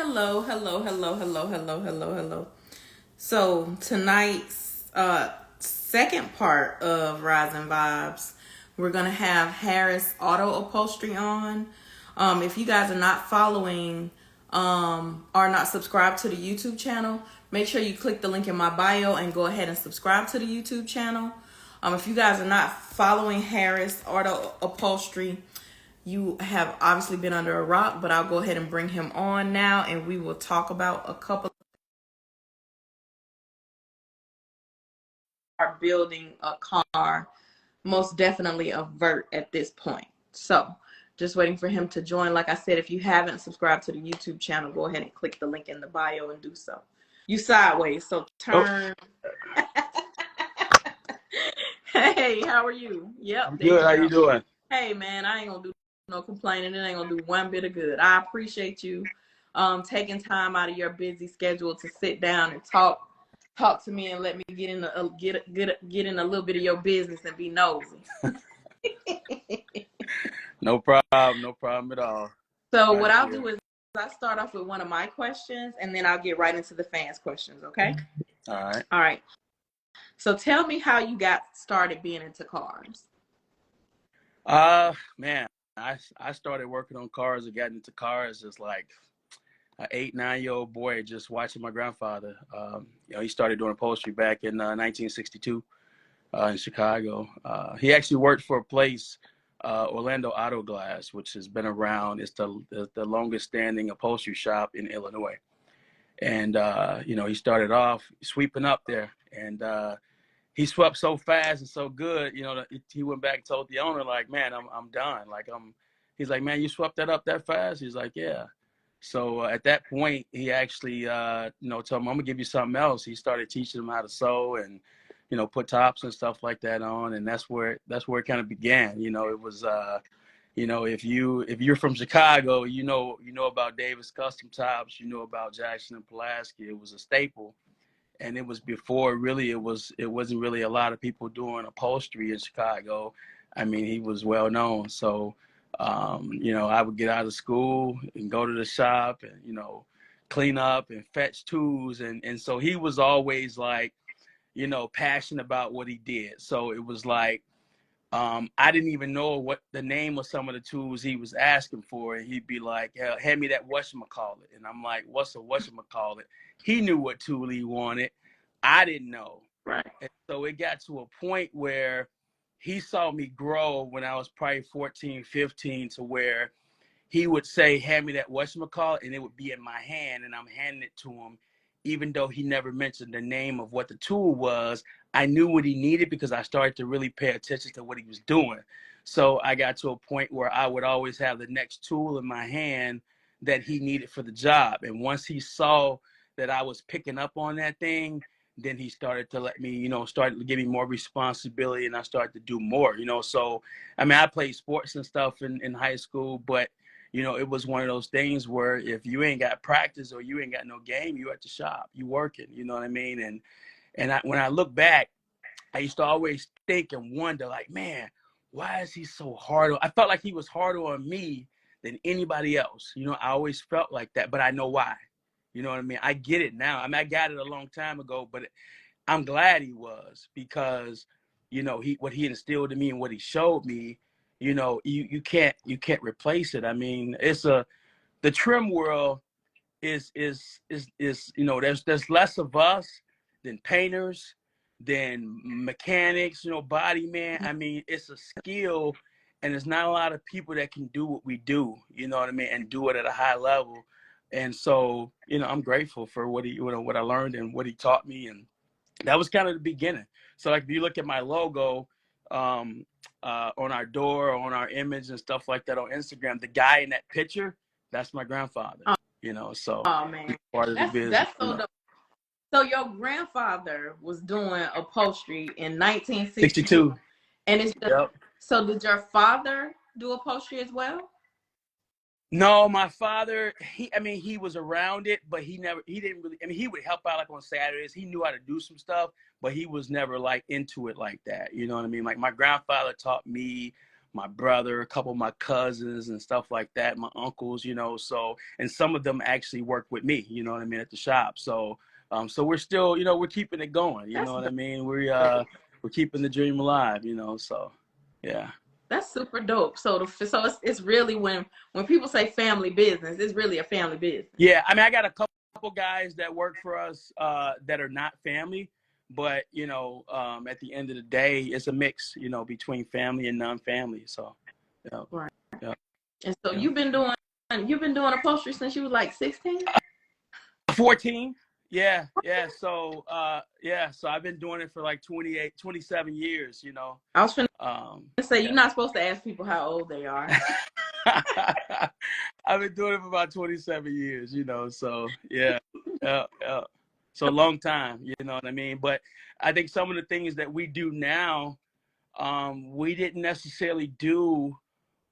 Hello, hello, hello, hello, hello, hello, hello. So tonight's second part of Rising Vibes, we're gonna have Harris Auto Upholstery on. If you guys are not following or not subscribed to the YouTube channel, make sure you click the link in my bio and go ahead and subscribe to the YouTube channel. If you guys are not following Harris Auto Upholstery, you have obviously been under a rock, but I'll go ahead and bring him on now and we will talk about a couple are building a car, most definitely a vert at this point. So just waiting for him to join. Like I said, if you haven't subscribed to the YouTube channel, go ahead and click the link in the bio and do so. You sideways, so Oh, turn. Hey, how are you? Yep, I'm there good. you How go. you doing? Hey man, I ain't gonna do no complaining. It ain't gonna do one bit of good. I appreciate you taking time out of your busy schedule to sit down and talk to me and let me get in get in a little bit of your business and be nosy. No problem. No problem at all. So Glad what to be I'll here. do is I start off with one of my questions and then I'll get right into the fans' questions, okay? All right. All right. So tell me how you got started being into cars. Man, I started working on cars and got into cars as like an 8, 9 year old boy, just watching my grandfather. He started doing upholstery back in 1962 in Chicago. He actually worked for a place, Orlando Auto Glass, which has been around. It's the longest standing upholstery shop in Illinois. And he started off sweeping up there, and he swept so fast and so good, that he went back and told the owner, like, man, I'm done. He's like, man, you swept that up that fast? He's like, yeah. So at that point, he actually, told him, I'm gonna give you something else. He started teaching him how to sew and, put tops and stuff like that on. And that's where it kind of began. It was, if you're from Chicago, about Davis Custom Tops, about Jackson and Pulaski. It was a staple, and it was before really it wasn't really a lot of people doing upholstery in Chicago. I mean, he was well known. So I would get out of school and go to the shop and clean up and fetch tools, and so he was always like passionate about what he did. So it was like I didn't even know what the name of some of the tools he was asking for. And he'd be like, "Hell, hand me that whatchamacallit." And I'm like, "What's a whatchamacallit?" He knew what tool he wanted. I didn't know. Right. And so it got to a point where he saw me grow when I was probably 14, 15, to where he would say, hand me that whatchamacallit, and it would be in my hand, and I'm handing it to him. Even though he never mentioned the name of what the tool was, I knew what he needed because I started to really pay attention to what he was doing. So I got to a point where I would always have the next tool in my hand that he needed for the job. And once he saw that I was picking up on that thing, then he started to let me, started to give me more responsibility, and I started to do more, So, I mean, I played sports and stuff in high school, but it was one of those things where if you ain't got practice or you ain't got no game, you at the shop, you working, you know what I mean? And when I look back, I used to always think and wonder, like, man, why is he so hard? I felt like he was harder on me than anybody else. I always felt like that, but I know why. You know what I mean? I get it now. I mean, I got it a long time ago, but I'm glad he was, because what he instilled in me and what he showed me, you can't replace it. I mean, the trim world is there's less of us than painters, than mechanics, body man. I mean, it's a skill, and there's not a lot of people that can do what we do, you know what I mean, and do it at a high level. And so, I'm grateful for what what I learned and what he taught me, and that was kind of the beginning. So like if you look at my logo on our door, on our image and stuff like that on Instagram, the guy in that picture, that's my grandfather. So Oh he's man. part of the business. That's so dope. So your grandfather was doing upholstery in 1962, 62. and it's just, Yep. so did your father do upholstery as well? No, my father, he was around it, but he didn't really, he would help out like on Saturdays. He knew how to do some stuff, but he was never like into it like that. You know what I mean? Like my grandfather taught me, my brother, a couple of my cousins and stuff like that, my uncles, you know. So, and some of them actually work with me, you know what I mean, at the shop. So, so we're still, you know, we're keeping it going, you know what I mean. We're keeping the dream alive, you know. So, yeah. That's super dope. So it's really when people say family business, it's really a family business. Yeah, I mean, I got a couple guys that work for us that are not family, but you know, at the end of the day, it's a mix, you know, between family and non-family. So, yeah, Right. yeah. And so Yeah. you've been doing upholstery since you were like 16? 14. Yeah, yeah. So, so I've been doing it for like 27 years, you know. I was finna say, you're Yeah. not supposed to ask people how old they are. I've been doing it for about 27 years, you know. So, yeah. Yeah, yeah. So a long time, you know what I mean? But I think some of the things that we do now, we didn't necessarily do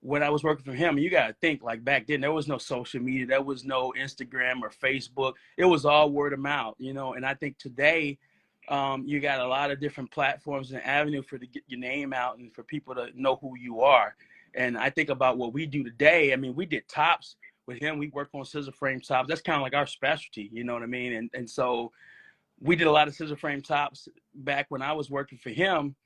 when I was working for him. You got to think, like, back then, there was no social media, there was no Instagram or Facebook. It was all word of mouth, you know. And I think today, you got a lot of different platforms and avenue for to get your name out and for people to know who you are. And I think about what we do today. I mean, we did tops with him. We work on scissor frame tops. That's kind of like our specialty, you know what I mean? And so we did a lot of scissor frame tops back when I was working for him.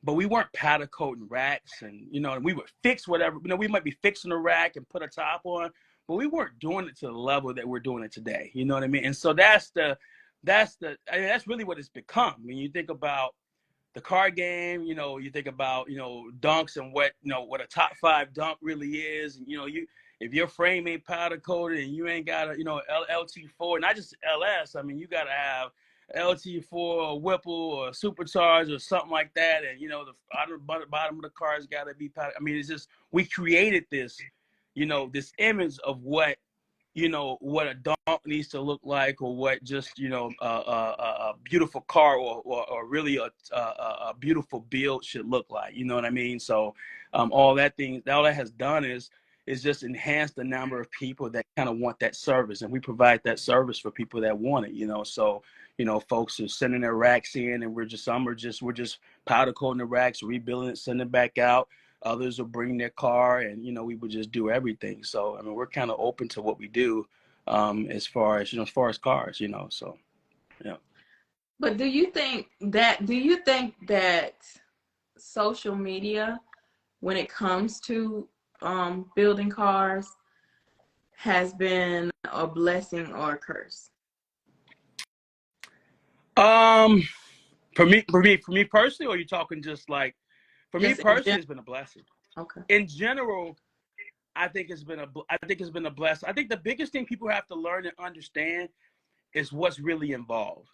But we weren't powder coating racks, and you know, we would fix whatever. You know, we might be fixing a rack and put a top on, but we weren't doing it to the level that we're doing it today. You know what I mean? And so that's I mean, that's really what it's become. When you think about the card game, you know, you think about, you know, dunks and what, you know, what a top 5 dunk really is. And, you know, if your frame ain't powder coated and you ain't got a, you know, LT4, not just LS, I mean, you got to have LT4 or Whipple or Supercharge or something like that. And, you know, the bottom of the car's got to be powder. I mean, it's just, we created this, you know, this image of what, you know, what a dunk needs to look like, or what just, you know, a beautiful car or really a beautiful build should look like. You know what I mean? So all that has done is just enhance the number of people that kind of want that service. And we provide that service for people that want it, you know. So, you know, folks are sending their racks in, and we're just powder coating the racks, rebuilding it, sending it back out. Others will bring their car, and, you know, we would just do everything. So, I mean, we're kind of open to what we do as far as, you know, as far as cars, you know, so, yeah. But do you think that social media, when it comes to building cars, has been a blessing or a curse? For me personally, or are you talking just like, for me personally, it's been a blessing. Okay. In general, I think it's been a blessing. I think the biggest thing people have to learn and understand is what's really involved.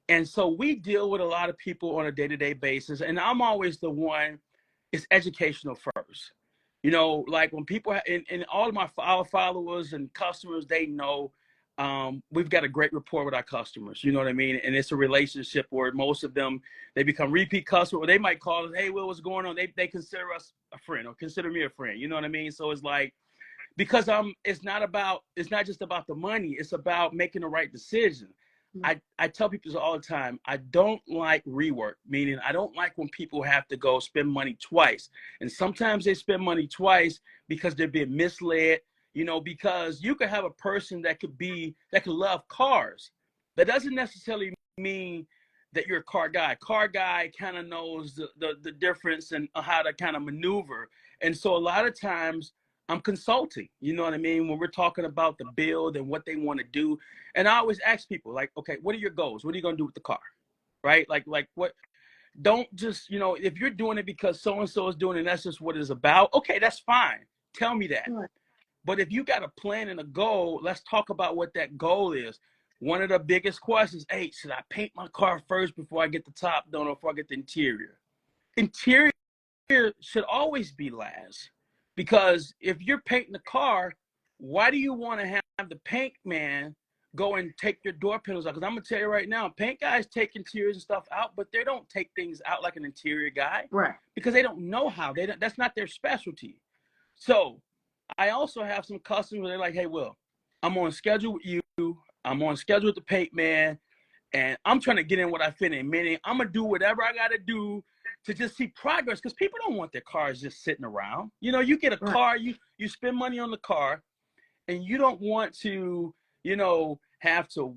And so we deal with a lot of people on a day-to-day basis, and I'm always the one, it's educational first. You know, like when people and all of our followers and customers, they know we've got a great rapport with our customers. You know what I mean? And it's a relationship where most of them, they become repeat customers, or they might call us, hey, Will, what's going on? They consider us a friend or consider me a friend. You know what I mean? So it's like, because it's not just about the money, it's about making the right decision. I tell people this all the time. I don't like rework, meaning I don't like when people have to go spend money twice. And sometimes they spend money twice because they're being misled, you know, because you could have a person that could love cars. That doesn't necessarily mean that you're a car guy. Car guy kind of knows the difference and how to kind of maneuver. And so a lot of times I'm consulting, you know what I mean? When we're talking about the build and what they want to do. And I always ask people, like, okay, what are your goals? What are you going to do with the car? Right? Like what, don't just, you know, if you're doing it because so-and-so is doing it and that's just what it's about, okay, that's fine. Tell me that. Right. But if you got a plan and a goal, let's talk about what that goal is. One of the biggest questions, hey, should I paint my car first before I get the top done or before I get the interior? Interior should always be last. Because if you're painting the car, why do you want to have the paint man go and take your door panels out? Because I'm going to tell you right now, paint guys take interiors and stuff out, but they don't take things out like an interior guy. Right. Because they don't know how. That's not their specialty. So I also have some customers where they're like, hey, Will, I'm on schedule with you. I'm on schedule with the paint man. And I'm trying to get in what I fit in. Meaning I'm going to do whatever I got to do to just see progress, because people don't want their cars just sitting around. You know, you get a car, you spend money on the car, and you don't want to, you know, have to,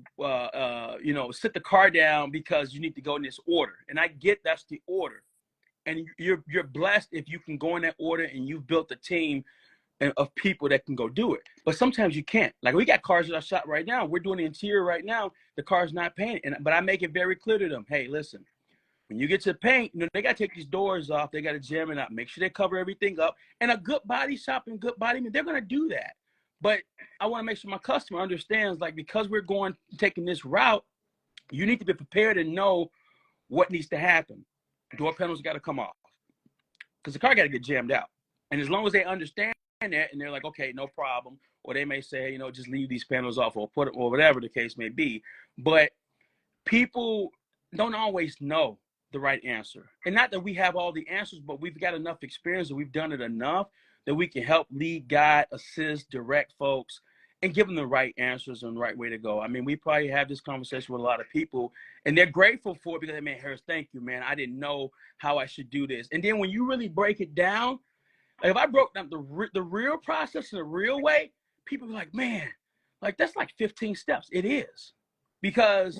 you know, sit the car down because you need to go in this order. And I get that's the order. And you're blessed if you can go in that order and you've built a team of people that can go do it. But sometimes you can't. Like, we got cars in our shop right now. We're doing the interior right now. The car's not painted. But I make it very clear to them, hey, listen, when you get to paint, you know, they got to take these doors off. They got to jam it up. Make sure they cover everything up. And a good body shop and good body man, they're going to do that. But I want to make sure my customer understands, like, because we're taking this route, you need to be prepared and know what needs to happen. Door panels got to come off because the car got to get jammed out. And as long as they understand that and they're like, okay, no problem. Or they may say, you know, just leave these panels off or put it, or whatever the case may be. But people don't always know the right answer. And not that we have all the answers, but we've got enough experience and we've done it enough that we can help lead, guide, assist, direct folks and give them the right answers and the right way to go. I mean, we probably have this conversation with a lot of people and they're grateful for it because, man, Harris, thank you, man. I didn't know how I should do this. And then when you really break it down, like if I broke down the real process in the real way, people are like, man, like that's like 15 steps. It is. Because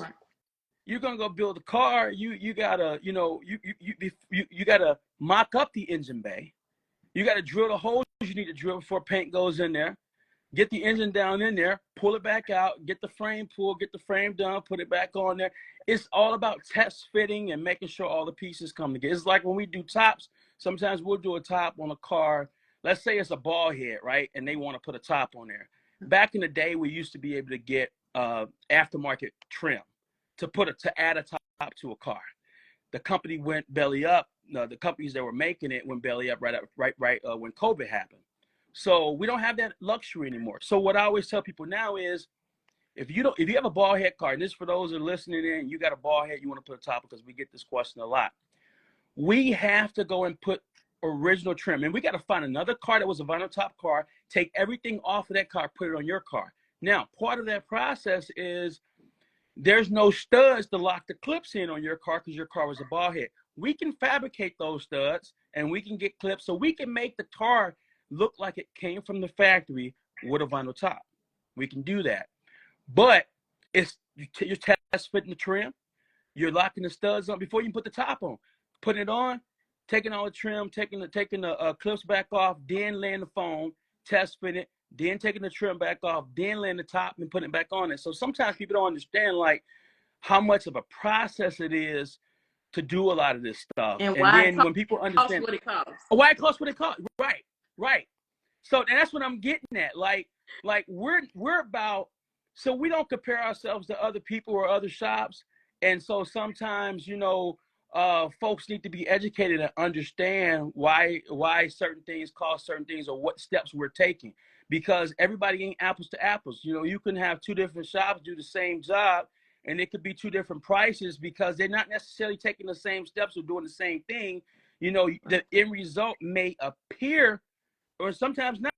you're gonna go build a car. You gotta, you know, you gotta mock up the engine bay. You gotta drill the holes you need to drill before paint goes in there. Get the engine down in there, pull it back out, get the frame pulled, get the frame done, put it back on there. It's all about test fitting and making sure all the pieces come together. It's like when we do tops, sometimes we'll do a top on a car. Let's say it's a ball head, right? And they want to put a top on there. Back in the day, we used to be able to get aftermarket trim to add a top to a car. The company went belly up. The companies that were making it went belly up right when COVID happened. So we don't have that luxury anymore. So what I always tell people now is, if you have a ball head car, and this is for those that are listening in, you got a ball head, you want to put a top, because we get this question a lot. We have to go and put original trim, and we got to find another car that was a vinyl top car, take everything off of that car, put it on your car. Now, part of that process is there's no studs to lock the clips in on your car because your car was a ball head. We can fabricate those studs and we can get clips so we can make the car look like it came from the factory with a vinyl top. We can do that. But you're test fitting the trim. You're locking the studs on before you can put the top on. Putting it on, taking all the trim, taking the clips back off, then laying the foam, test fitting it, then taking the trim back off, then laying the top and putting it back on it. So sometimes people don't understand like how much of a process it is to do a lot of this stuff. And then when people understand what it costs. Why it costs what it costs. Right. So, and that's what I'm getting at. Like we're about, so we don't compare ourselves to other people or other shops. And so sometimes, you know, folks need to be educated and understand why certain things cost certain things or what steps we're taking, because everybody ain't apples to apples. You know, you can have two different shops do the same job and it could be two different prices because they're not necessarily taking the same steps or doing the same thing. You know, the end result may appear or sometimes not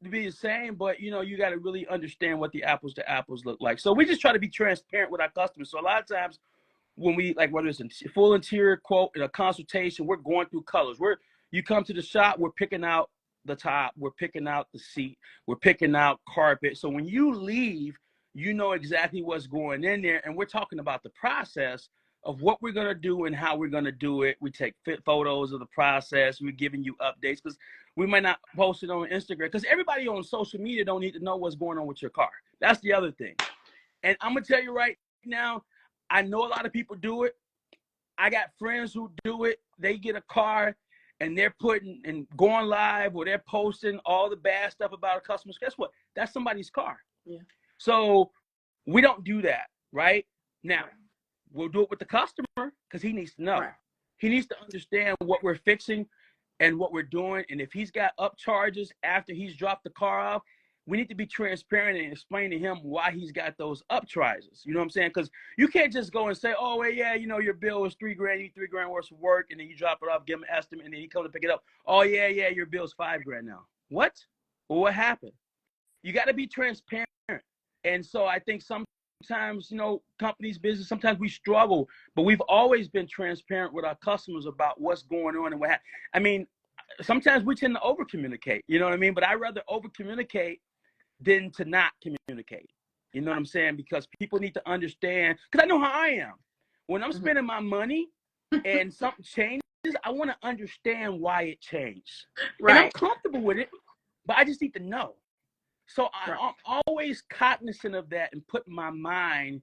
to be the same, but you know, you got to really understand what the apples to apples look like. So we just try to be transparent with our customers. So a lot of times when we, like, whether it's a full interior quote in a consultation, we're going through colors. You come to the shop, we're picking out the top, we're picking out the seat, we're picking out carpet. So when you leave, you know exactly what's going in there. And we're talking about the process of what we're going to do and how we're going to do it. We take photos of the process. We're giving you updates because we might not post it on Instagram because everybody on social media don't need to know what's going on with your car. That's the other thing. And I'm going to tell you right now, I know a lot of people do it. I got friends who do it. They get a car and they're putting and going live or they're posting all the bad stuff about a customer. Guess what? That's somebody's car. Yeah. So we don't do that, right? Now, we'll do it with the customer because he needs to know. Right. He needs to understand what we're fixing and what we're doing. And if he's got up charges after he's dropped the car off, we need to be transparent and explain to him why he's got those up charges. You know what I'm saying? Because you can't just go and say, oh, well, yeah, you know, your bill was $3,000, you need $3,000 worth of work, and then you drop it off, give him an estimate, and then he comes to pick it up. Oh, yeah, your bill's $5,000 now. What? Well, what happened? You got to be transparent. And so I think sometimes sometimes, you know, companies, business, sometimes we struggle, but we've always been transparent with our customers about what's going on and I mean, sometimes we tend to over communicate, you know what I mean? But I'd rather over communicate than to not communicate. You know what I'm saying? Because people need to understand, because I know how I am. When I'm spending my money and something changes, I want to understand why it changed. And I'm Right. comfortable with it, but I just need to know. So Right. I'm always cognizant of that and put my mind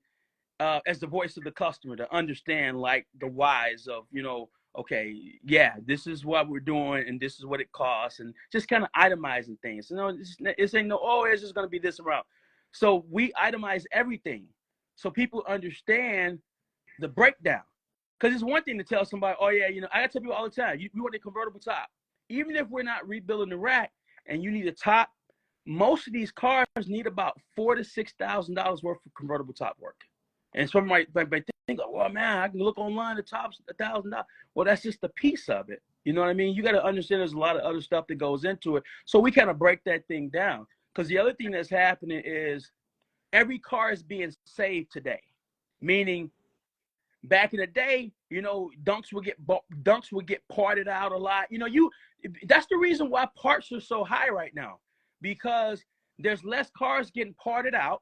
as the voice of the customer to understand like the whys of, you know, okay, yeah, this is what we're doing and this is what it costs, and just kind of itemizing things. You know, it's ain't no, oh, it's just going to be this amount. So we itemize everything so people understand the breakdown. Because it's one thing to tell somebody, oh, yeah, you know, I got to tell people all the time, you want a convertible top. Even if we're not rebuilding the rack and you need a top, most of these cars need about $4,000 to $6,000 worth of convertible top work. And some might think, oh, well, man, I can look online, the top's $1,000. Well, that's just a piece of it. You know what I mean? You got to understand there's a lot of other stuff that goes into it. So we kind of break that thing down. Because the other thing that's happening is every car is being saved today. Meaning, back in the day, you know, dunks would get parted out a lot. You know, that's the reason why parts are so high right now, because there's less cars getting parted out,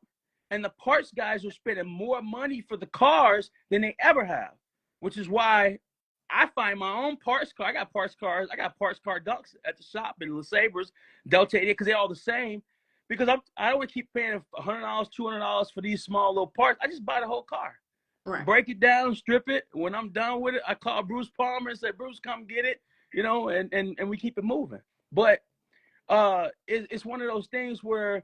and the parts guys are spending more money for the cars than they ever have, which is why I find my own parts car. I got parts car dunks at the shop in La Sabres, Delta 88, because they're all the same. Because I don't keep paying $100, $200 for these small little parts. I just buy the whole car. Right. Break it down, strip it. When I'm done with it, I call Bruce Palmer and say, Bruce, come get it, you know, and we keep it moving. But it's one of those things where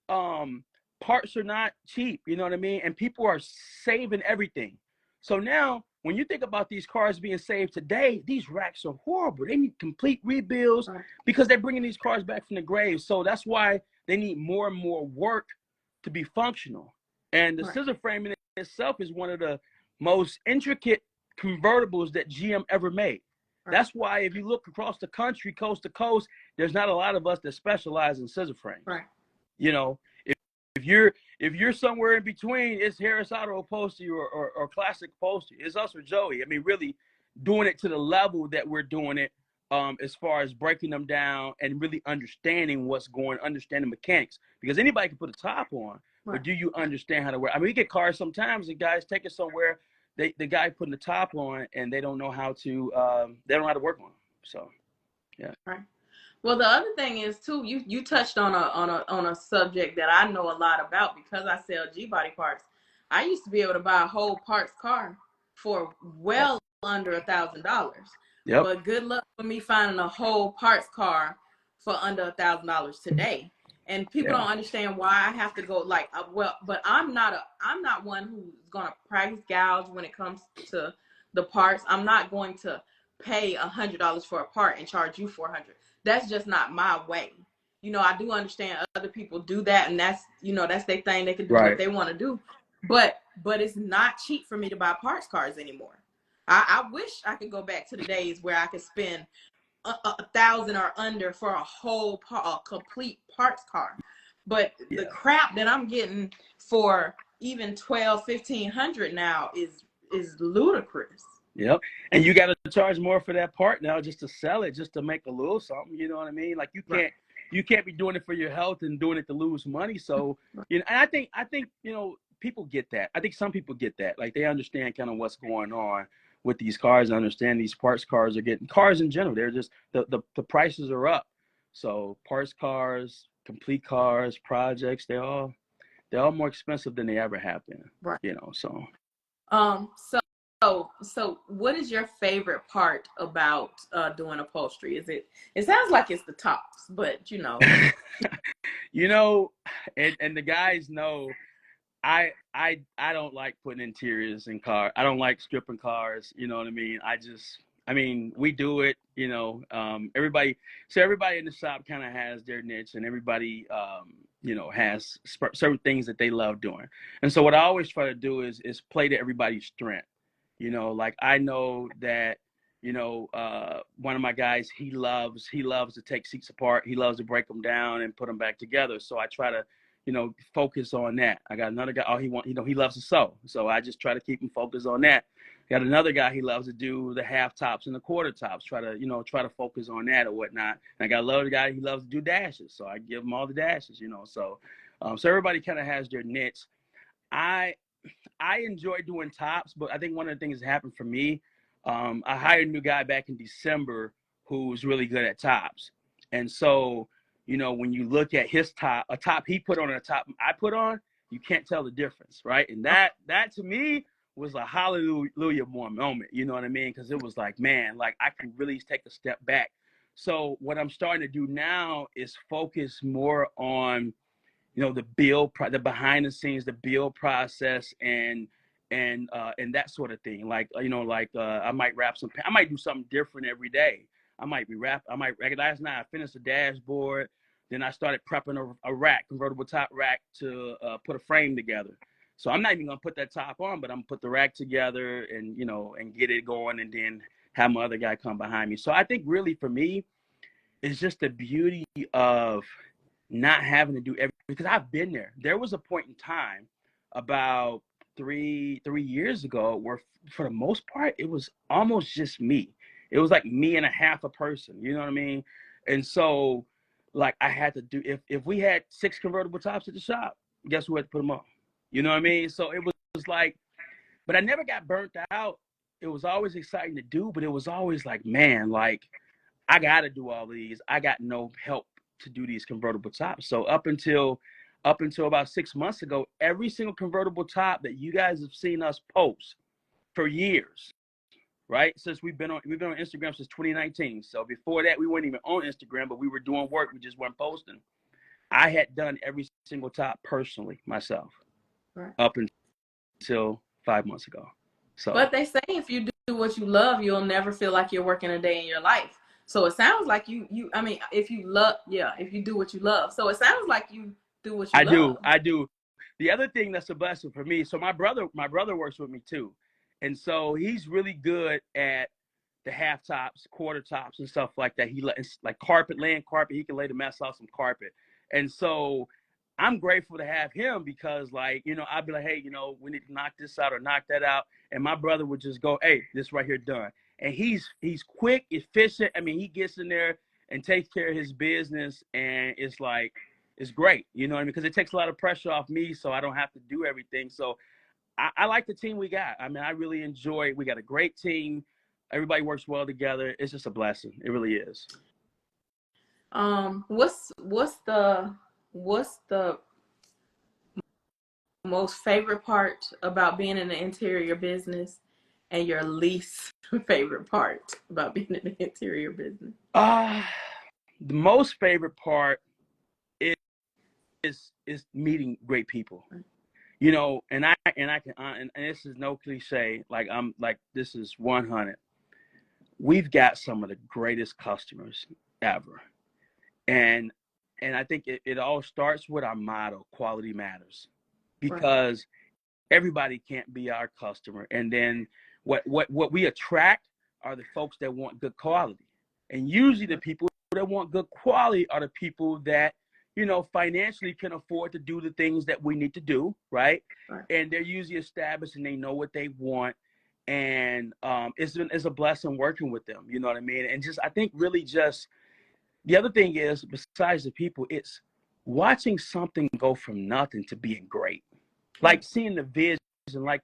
parts are not cheap, you know what I mean? And people are saving everything. So now, when you think about these cars being saved today, these racks are horrible. They need complete rebuilds because they're bringing these cars back from the grave. So that's why they need more and more work to be functional. And the scissor frame in itself is one of the most intricate convertibles that GM ever made. That's why if you look across the country, coast to coast, there's not a lot of us that specialize in scissor frames. Right. You know, if you're somewhere in between, it's Harris Auto Upholstery or Classic Upholstery. It's us or Joey. I mean, really doing it to the level that we're doing it, as far as breaking them down and really understanding understanding mechanics. Because anybody can put a top on, but do you understand how to work? I mean, we get cars sometimes, and guys take it somewhere, the guy putting the top on, and they don't know how to work on them. So, yeah. Right. Well, the other thing is too, you touched on a subject that I know a lot about because I sell G body parts. I used to be able to buy a whole parts car for well under $1,000. Yep. But good luck for me finding a whole parts car for under $1,000 today. And people don't understand why I have to go but I'm not one who's gonna price gouge when it comes to the parts. I'm not going to pay $100 for a part and charge you $400. That's just not my way. You know, I do understand other people do that, and that's their thing. They can do what they want to do, but it's not cheap for me to buy parts cars anymore. I wish I could go back to the days where I could spend $1,000 or under for a complete parts car. But the crap that I'm getting for even $1,200-$1,500 now is ludicrous. Yep. And you got to charge more for that part now just to sell it, just to make a little something. You know what I mean? Like you can't be doing it for your health and doing it to lose money. So, you know, and I think, you know, people get that. I think some people get that. Like they understand kind of what's going on with these cars. I understand these parts cars are getting, cars in general, they're just, the prices are up. So parts cars, complete cars, projects, they're all more expensive than they ever have been. Right. You know, so. So what is your favorite part about doing upholstery? It sounds like it's the tops, but you know. You know, and the guys know I don't like putting interiors in cars. I don't like stripping cars, you know what I mean? We do it, you know, everybody in the shop kind of has their niche, and everybody you know, has certain things that they love doing. And so what I always try to do is play to everybody's strength. You know, like I know that, you know, one of my guys, he loves to take seats apart. He loves to break them down and put them back together. So I try to, focus on that. I got another guy. He loves to sew, so I just try to keep him focused on that. Got another guy, he loves to do the half tops and the quarter tops. Try to focus on that or whatnot. And I got another guy, he loves to do dashes, so I give him all the dashes. So everybody kind of has their niche. I enjoy doing tops, but I think one of the things that happened for me, I hired a new guy back in December who's really good at tops. And so, when you look at his top, a top he put on and a top I put on, you can't tell the difference, right? And that to me was a hallelujah moment, you know what I mean? Because it was like, man, like I can really take a step back. So what I'm starting to do now is focus more on the behind the scenes, the build process, and that sort of thing. Like I might I might do something different every day. I might last night I finished the dashboard, then I started prepping a rack, convertible top rack to put a frame together. So I'm not even gonna put that top on, but I'm gonna put the rack together and and get it going, and then have my other guy come behind me. So I think really for me, it's just the beauty of not having to do everything, because I've been there. There was a point in time about three years ago where for the most part it was almost just me. It was like me and a half a person, you know what I mean? And so like I had to do, if we had 6 convertible tops at the shop, guess who had to put them on? You know what I mean? So it was like, but I never got burnt out. It was always exciting to do, but it was always like, man, like I got to do all these. I got no help to do these convertible tops. So up until about 6 months ago, every single convertible top that you guys have seen us post for years, right? Since we've been on Instagram since 2019. So before that, we weren't even on Instagram, but we were doing work. We just weren't posting. I had done every single top personally myself, right, up until 5 months ago. So, but they say if you do what you love, you'll never feel like you're working a day in your life. So it sounds like I mean, if you do what you love. So it sounds like you do what you love. I do. The other thing that's a blessing for me, so my brother works with me too. And so he's really good at the half tops, quarter tops, and stuff like that. He like laying carpet. He can lay the mess off some carpet. And so I'm grateful to have him because, like, I'd be like, hey, we need to knock this out or knock that out. And my brother would just go, hey, this right here done. And he's quick, efficient. I mean, he gets in there and takes care of his business. And it's like, it's great. You know what I mean? Because it takes a lot of pressure off me, so I don't have to do everything. So I like the team we got. I mean, I really enjoy it. We got a great team. Everybody works well together. It's just a blessing. It really is. What's the most favorite part about being in the interior business, and your least favorite part about being in the interior business? The most favorite part is meeting great people. And I can, and this is no cliche. Like this is 100. We've got some of the greatest customers ever. And I think it all starts with our motto, quality matters, because everybody can't be our customer. And then what we attract are the folks that want good quality. And usually the people that want good quality are the people that, financially can afford to do the things that we need to do, right? And they're usually established and they know what they want. And it's a blessing working with them, you know what I mean? And I think really just, the other thing is, besides the people, it's watching something go from nothing to being great. Like seeing the vision, like,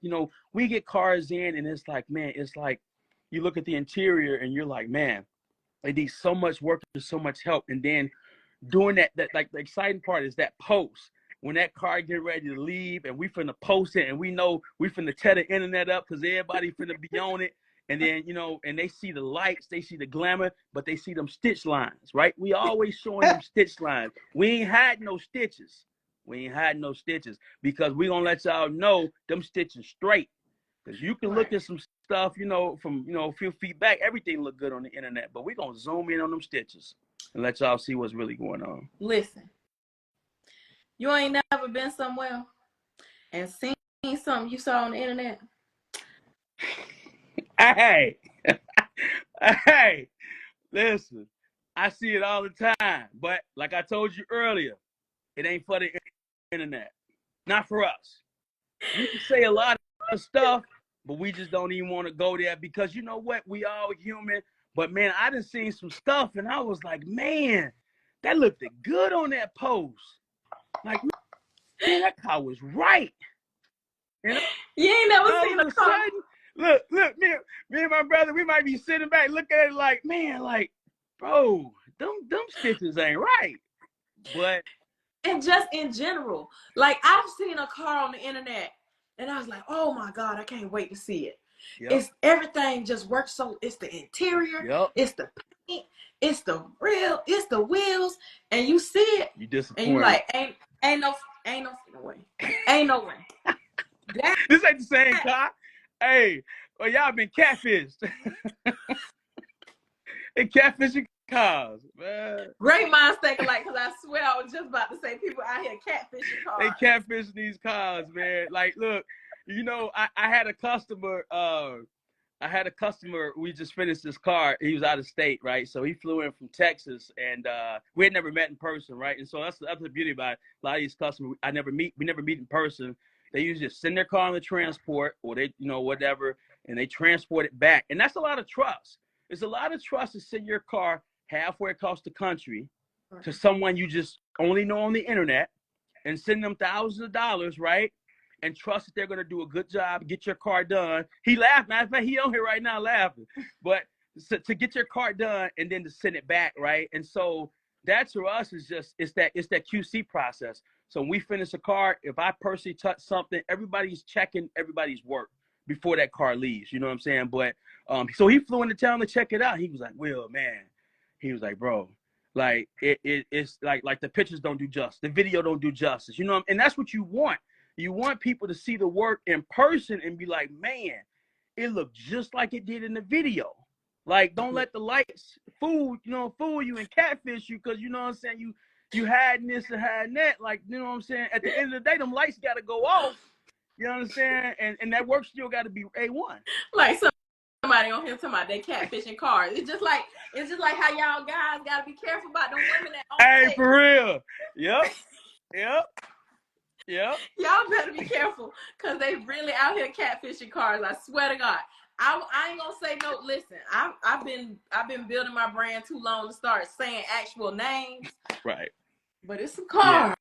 we get cars in and it's like, man, it's like you look at the interior and you're like, man, they need so much work, there's so much help. And then doing that like the exciting part is that post. When that car get ready to leave and we finna post it and we know we finna tear the internet up because everybody finna be on it. And then, and they see the lights, they see the glamour, but they see them stitch lines, right? We always showing them stitch lines. We ain't had no stitches. Because we gonna let y'all know them stitches straight. Because you can look at some stuff, from, a few feet back, everything look good on the internet, but we gonna zoom in on them stitches and let y'all see what's really going on. Listen, you ain't never been somewhere and seen something you saw on the internet? Hey, listen, I see it all the time. But like I told you earlier, it ain't for the internet. Not for us. We can say a lot of stuff, but we just don't even want to go there because you know what? We all human. But man, I done seen some stuff and I was like, man, that looked good on that post. Like, man, that car was right. And You ain't never all seen of a a car. sudden, look, me and my brother, we might be sitting back looking at it like, man, like, bro, them stitches ain't right. But And just in general, like I've seen a car on the internet and I was like, oh my God, I can't wait to see it. yep, It's everything just works. So it's the interior, yep, it's the paint, it's the real, it's the wheels, and you see it you and you disappointed. like, ain't no way. Ain't no way. That This ain't the same car. Hey, well, y'all been catfished. They catfishing cars, man. great minds think alike, because I swear I was just about to say people out here catfishing They cars. catfishing these cars, man. Like, look, you know, I had a customer. We just finished this car. He was out of state, right? So he flew in from Texas, and we had never met in person, right? And so that's the beauty about it. A lot of these customers, we never meet in person. They usually just send their car on the transport, or they, you know, whatever, and they transport it back. And that's a lot of trust. It's a lot of trust to send your car halfway across the country to someone you just only know on the internet and send them thousands of dollars, right? And trust that they're going to do a good job, get your car done. He laughed. Matter of fact, he on here right now laughing. But to get your car done and then to send it back, right? And so that to us is just, it's that QC process. So when we finish a car, if I personally touch something, everybody's checking everybody's work before that car leaves. You know what I'm saying? But so he flew into town to check it out. He was like, well, man, he was like, bro, like it's like the pictures don't do justice, the video don't do justice, you know, and that's what you want. You want people to see the work in person and be like, man, it looked just like it did in the video. Like, don't let the lights fool you and catfish you, because you know what I'm saying, you hiding this and hiding that. Like, you know what I'm saying, at the end of the day, them lights got to go off. You understand? And that work still got to be A1. Like somebody on here talking about they catfishing cars. It's just like how y'all guys gotta be careful about them women that own Hey, fake. for real. Yep. Y'all better be careful, because they really out here catfishing cars. I swear to God. I ain't gonna say no. Listen, I've been building my brand too long to start saying actual names. Right. But it's some cars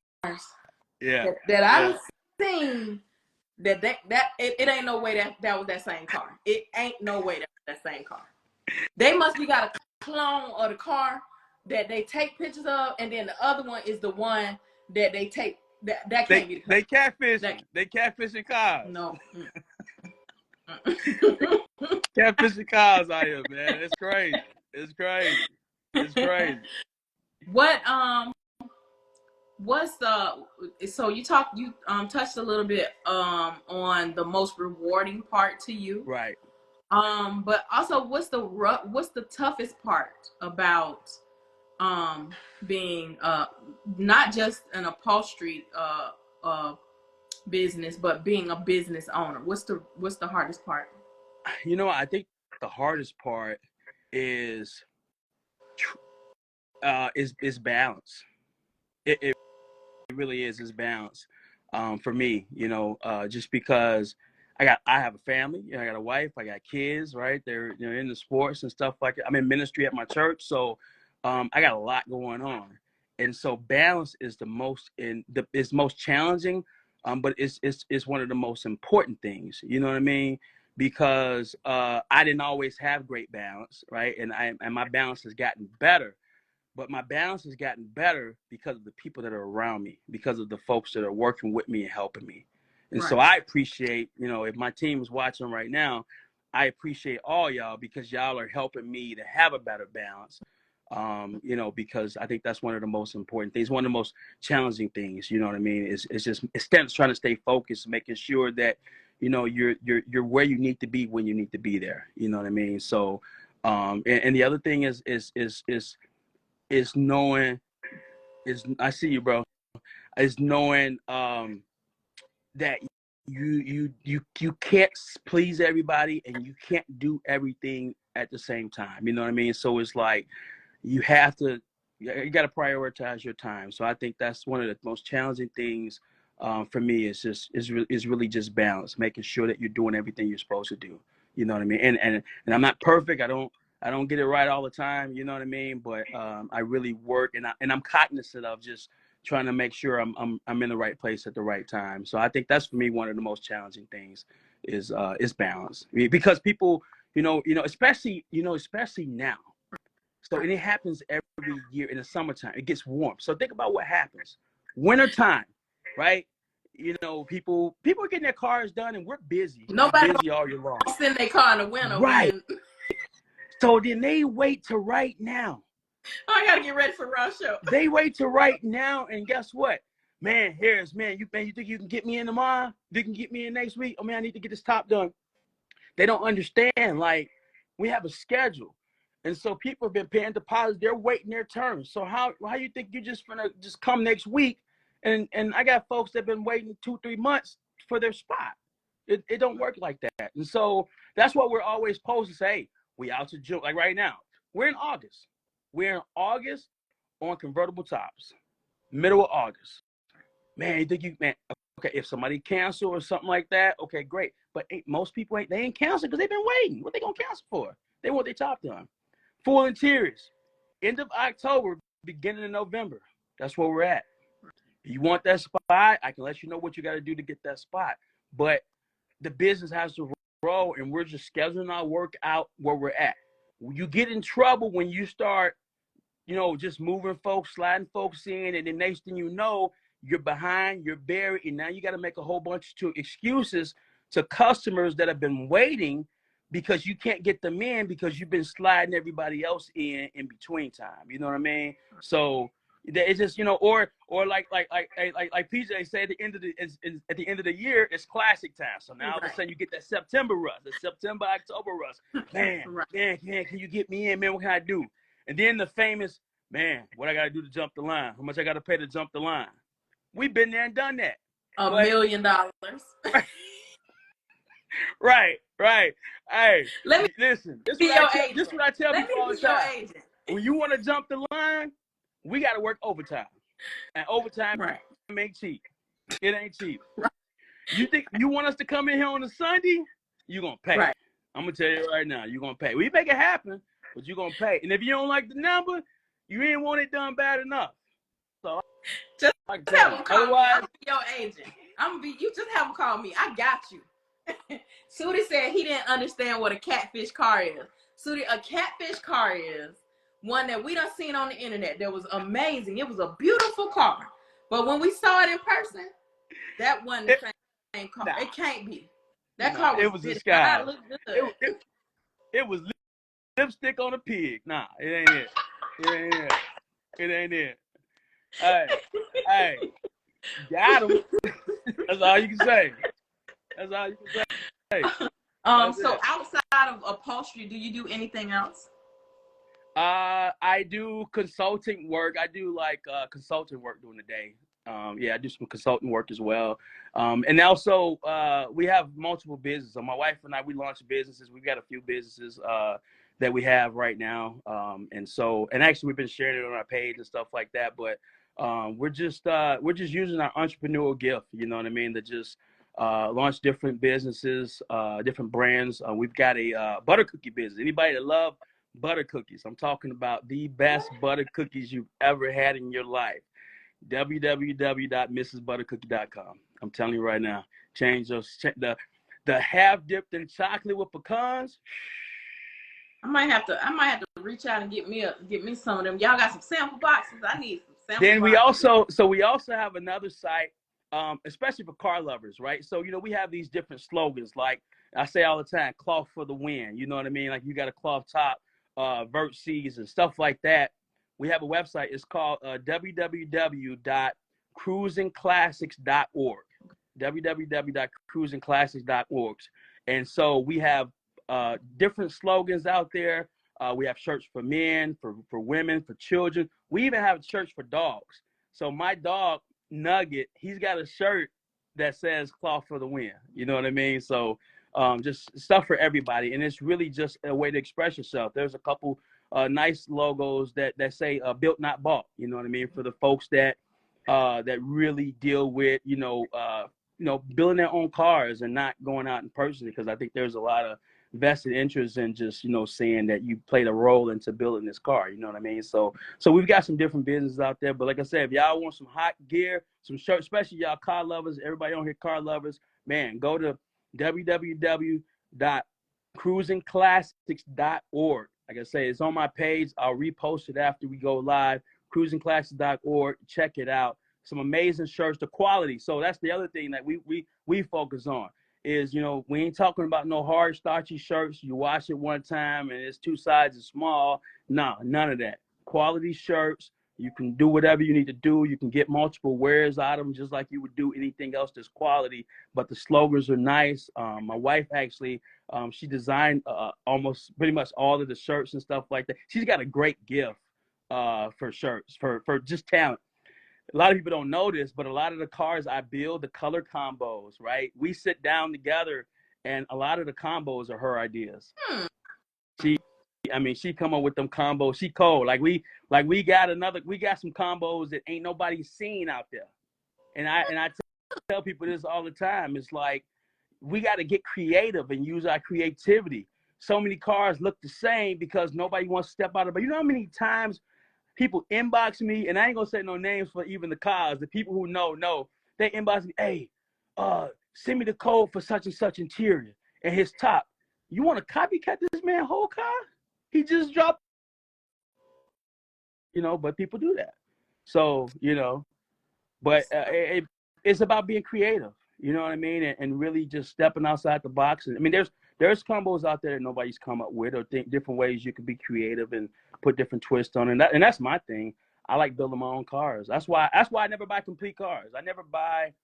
Yeah. that I've seen that it ain't no way that was that same car. It ain't no way that same car. They must be got a clone of the car that they take pictures of, and then the other one is the one that they take. That can't be the car. They catfishing. They catfishing cars. No. Catfishing cars out here, man. It's crazy. It's crazy. It's crazy. What's the, so you touched a little bit on the most rewarding part to you, Right. but also what's the toughest part about being not just an upholstery business, but being a business owner? What's the hardest part? You know, I think the hardest part is balance. It really is balance for me. You know, just because I have a family. You know, I got a wife. I got kids. Right, they're in the sports and stuff like that. I'm in ministry at my church, so I got a lot going on, and so balance is is most challenging, but it's one of the most important things. You know what I mean? Because I didn't always have great balance, right? And my balance has gotten better. But my balance has gotten better because of the people that are around me, because of the folks that are working with me and helping me. And so I appreciate, if my team is watching right now, I appreciate all y'all, because y'all are helping me to have a better balance. Because I think that's one of the most important things, one of the most challenging things, you know what I mean? It's trying to stay focused, making sure that, you're where you need to be when you need to be there. You know what I mean? So, and the other thing is knowing I see you, bro. Is knowing that you can't please everybody, and you can't do everything at the same time. You know what I mean? So it's like you got to prioritize your time. So I think that's one of the most challenging things for me is really just balance, making sure that you're doing everything you're supposed to do. You know what I mean? And I'm not perfect. I don't get it right all the time. You know what I mean? But I really work, and I'm cognizant of just trying to make sure I'm in the right place at the right time. So I think that's for me one of the most challenging things is balance, because people, especially now. So, and it happens every year in the summertime. It gets warm. So think about what happens. Wintertime, right? People are getting their cars done, and we're busy. Nobody We're busy all year long. send their car in the winter. Right. So then they wait to right now. Oh, I gotta get ready for rush show. They wait to right now, and guess what? Man, you think you can get me in tomorrow? You can get me in next week? Oh man, I need to get this top done. They don't understand, like, we have a schedule. And so people have been paying deposits. They're waiting their turn. So how you think you just gonna just come next week? And I got folks that have been waiting 2-3 months for their spot. It don't work like that. And so that's what we're always supposed to say. We out to June. Like right now, we're in August. We're in August on convertible tops. Middle of August. Man, okay, if somebody cancel or something like that, okay, great. But most people ain't canceling because they've been waiting. What they gonna cancel for? They want their top done. Full interiors, end of October, beginning of November. That's where we're at. You want that spot? I can let you know what you got to do to get that spot. But the business has to grow, and we're just scheduling our work out where we're at. You get in trouble when you start, just moving folks, sliding folks in, and the next thing you know, you're behind, you're buried, and now you got to make a whole bunch of excuses to customers that have been waiting because you can't get them in because you've been sliding everybody else in between time. You know what I mean? So it's just, or like PJ said, at the end of the year, it's classic time. So now all of a sudden you get that September rush, the September, October rush. Man, can you get me in, man? What can I do? And then the famous, man, what I got to do to jump the line? How much I got to pay to jump the line? We've been there and done that. $1 million. Right. Hey, listen. This is what I tell people all the time. When you want to jump the line, we got to work overtime. And overtime ain't cheap. It ain't cheap. Right. You think you want us to come in here on a Sunday? You're going to pay. Right. I'm going to tell you right now, you're going to pay. We make it happen, but you're going to pay. And if you don't like the number, you ain't want it done bad enough. So just have him call me. I'm your agent. You just have him call me. I got you. Sudi said he didn't understand what a catfish car is. Sudi, a catfish car is one that we done seen on the internet that was amazing. It was a beautiful car. But when we saw it in person, that wasn't the same car. Nah. It can't be. That car was a sky. It was lipstick on a pig. Nah, it ain't it. It ain't it. Hey, got him. That's all you can say. So outside of upholstery, do you do anything else? I do consulting work. I do consulting work during the day. I do some consulting work as well. And also we have multiple businesses. So my wife and I, we launched businesses. We've got a few businesses that we have right now. And actually we've been sharing it on our page and stuff like that. But we're just using our entrepreneurial gift, you know what I mean, to just launch different businesses, different brands. We've got a butter cookie business. Anybody that love butter cookies, I'm talking about the best butter cookies you've ever had in your life. www.mrsbuttercookie.com. I'm telling you right now, the half dipped in chocolate with pecans. I might have to reach out and get me some of them. Y'all got some sample boxes? I need some sample boxes. We also have another site, especially for car lovers, right? So, we have these different slogans, like I say all the time, cloth for the win. You know what I mean? Like you got a cloth top, vert C's and stuff like that. We have a website. It's called www.cruisingclassics.org. www.cruisingclassics.org. And so we have different slogans out there. We have shirts for men, for women, for children. We even have a shirt for dogs. So my dog, Nugget, he's got a shirt that says cloth for the win. You know what I mean? So just stuff for everybody. And it's really just a way to express yourself. There's a couple nice logos that say built, not bought. You know what I mean? For the folks that that really deal with, building their own cars and not going out and purchasing it. Because I think there's a lot of vested interest in just, saying that you played a role into building this car. You know what I mean? So we've got some different businesses out there. But like I said, if y'all want some hot gear, some shirts, especially y'all car lovers, everybody on here, car lovers, man, go to www.cruisingclassics.org. Like I say, it's on my page. I'll repost it after we go live. Cruisingclassics.org. Check it out. Some amazing shirts, the quality. So that's the other thing that we focus on is, we ain't talking about no hard, starchy shirts. You wash it one time and it's two sizes small. No, none of that. Quality shirts. You can do whatever you need to do. You can get multiple wears out of them just like you would do anything else that's quality. But the slogans are nice. My wife actually, she designed almost pretty much all of the shirts and stuff like that. She's got a great gift for shirts, for just talent. A lot of people don't know this, but a lot of the cars I build, the color combos, right? We sit down together, and a lot of the combos are her ideas. She come up with them combos. She cold. We got some combos that ain't nobody seen out there. And I tell people this all the time. It's like, we got to get creative and use our creativity. So many cars look the same because nobody wants to step out of it. But you know how many times people inbox me, and I ain't gonna say no names for even the cars. The people who know, they inbox me, hey, send me the code for such and such interior and his top. You want to copycat this man whole car? He just dropped, but people do that. So, but it's about being creative. You know what I mean? And really just stepping outside the box. And I mean, there's combos out there that nobody's come up with, or think different ways you can be creative and put different twists on it. And that's my thing. I like building my own cars. That's why I never buy complete cars. I never buy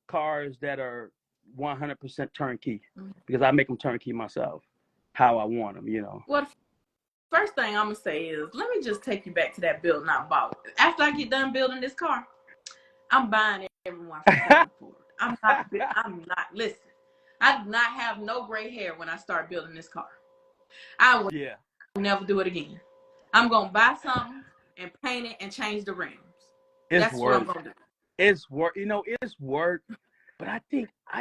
cars that are 100% turnkey, because I make them turnkey myself, how I want them, Well, first thing I'm gonna say is, let me just take you back to that build not bought. After I get done building this car, I'm buying everyone from Ford. I'm not, listen, I do not have no gray hair when I start building this car. I will never do it again. I'm going to buy something and paint it and change the rims. That's what I'm going to do. It's work. It's work, but I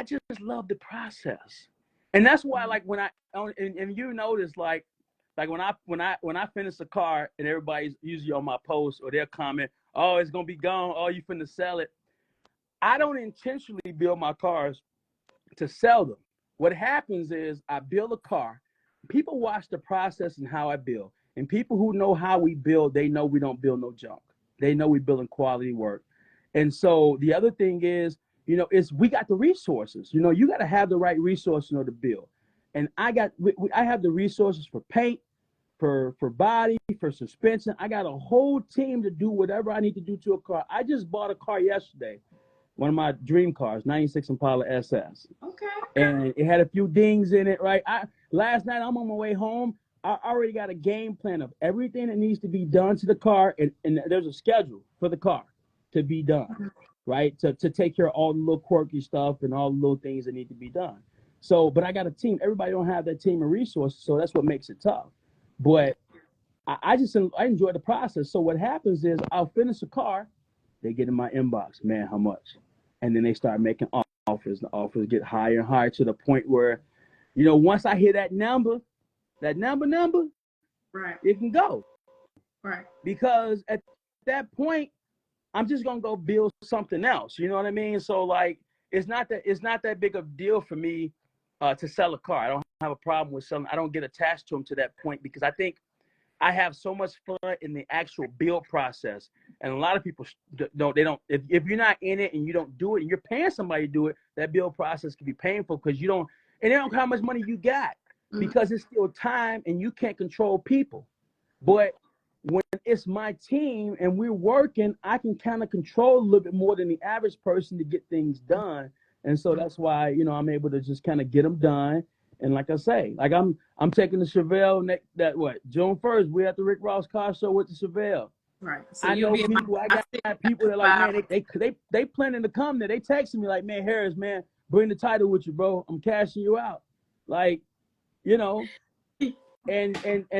just love the process. And that's why, like, when and you notice, like when I finish a car and everybody's usually on my post or their comment, oh, it's going to be gone. Oh, you finna sell it. I don't intentionally build my cars to sell them. What happens is I build a car. People watch the process and how I build. And people who know how we build, they know we don't build no junk. They know we building quality work. And so the other thing is, is we got the resources. You got to have the right resources in order to build. And I have the resources for paint, for body, for suspension. I got a whole team to do whatever I need to do to a car. I just bought a car yesterday. One of my dream cars, 96 Impala SS. Okay. And it had a few dings in it, right? Last night, I'm on my way home. I already got a game plan of everything that needs to be done to the car. And there's a schedule for the car to be done, right? To take care of all the little quirky stuff and all the little things that need to be done. So, but I got a team. Everybody don't have that team of resources, so that's what makes it tough. But I enjoy the process. So what happens is I'll finish a car. They get in my inbox, man, how much? And then they start making offers. The offers get higher and higher to the point where, once I hear that number, right, it can go. Right. Because at that point, I'm just gonna go build something else. You know what I mean? So like, it's not that big of a deal for me to sell a car. I don't have a problem with selling. I don't get attached to them to that point, because I think I have so much fun in the actual build process. And a lot of people don't, if you're not in it and you don't do it and you're paying somebody to do it, that build process can be painful because they don't know how much money you got, because it's still time and you can't control people. But when it's my team and we're working, I can kind of control a little bit more than the average person to get things done. And so that's why, I'm able to just kind of get them done. And like I say, like I'm taking the Chevelle June 1st, we're at the Rick Ross car show with the Chevelle. Right. So I know people. I got people that are like, man, they planning to come there. They texting me like, man, Harris, man, bring the title with you, bro. I'm cashing you out. Like, and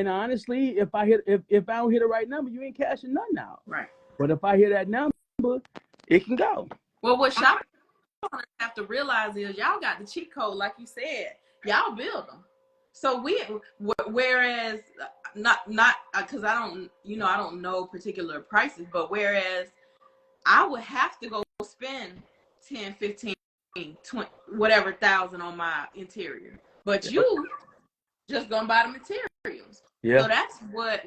honestly, if I don't hit the right number, you ain't cashing nothing out. Right. But if I hear that number, it can go. Well, what shop owners have to realize is y'all got the cheat code, like you said. Y'all build them. So whereas not because I don't know particular prices, but whereas I would have to go spend 10, 15, 20, whatever thousand on my interior, but Yeah. you just gonna buy the materials. Yeah. So that's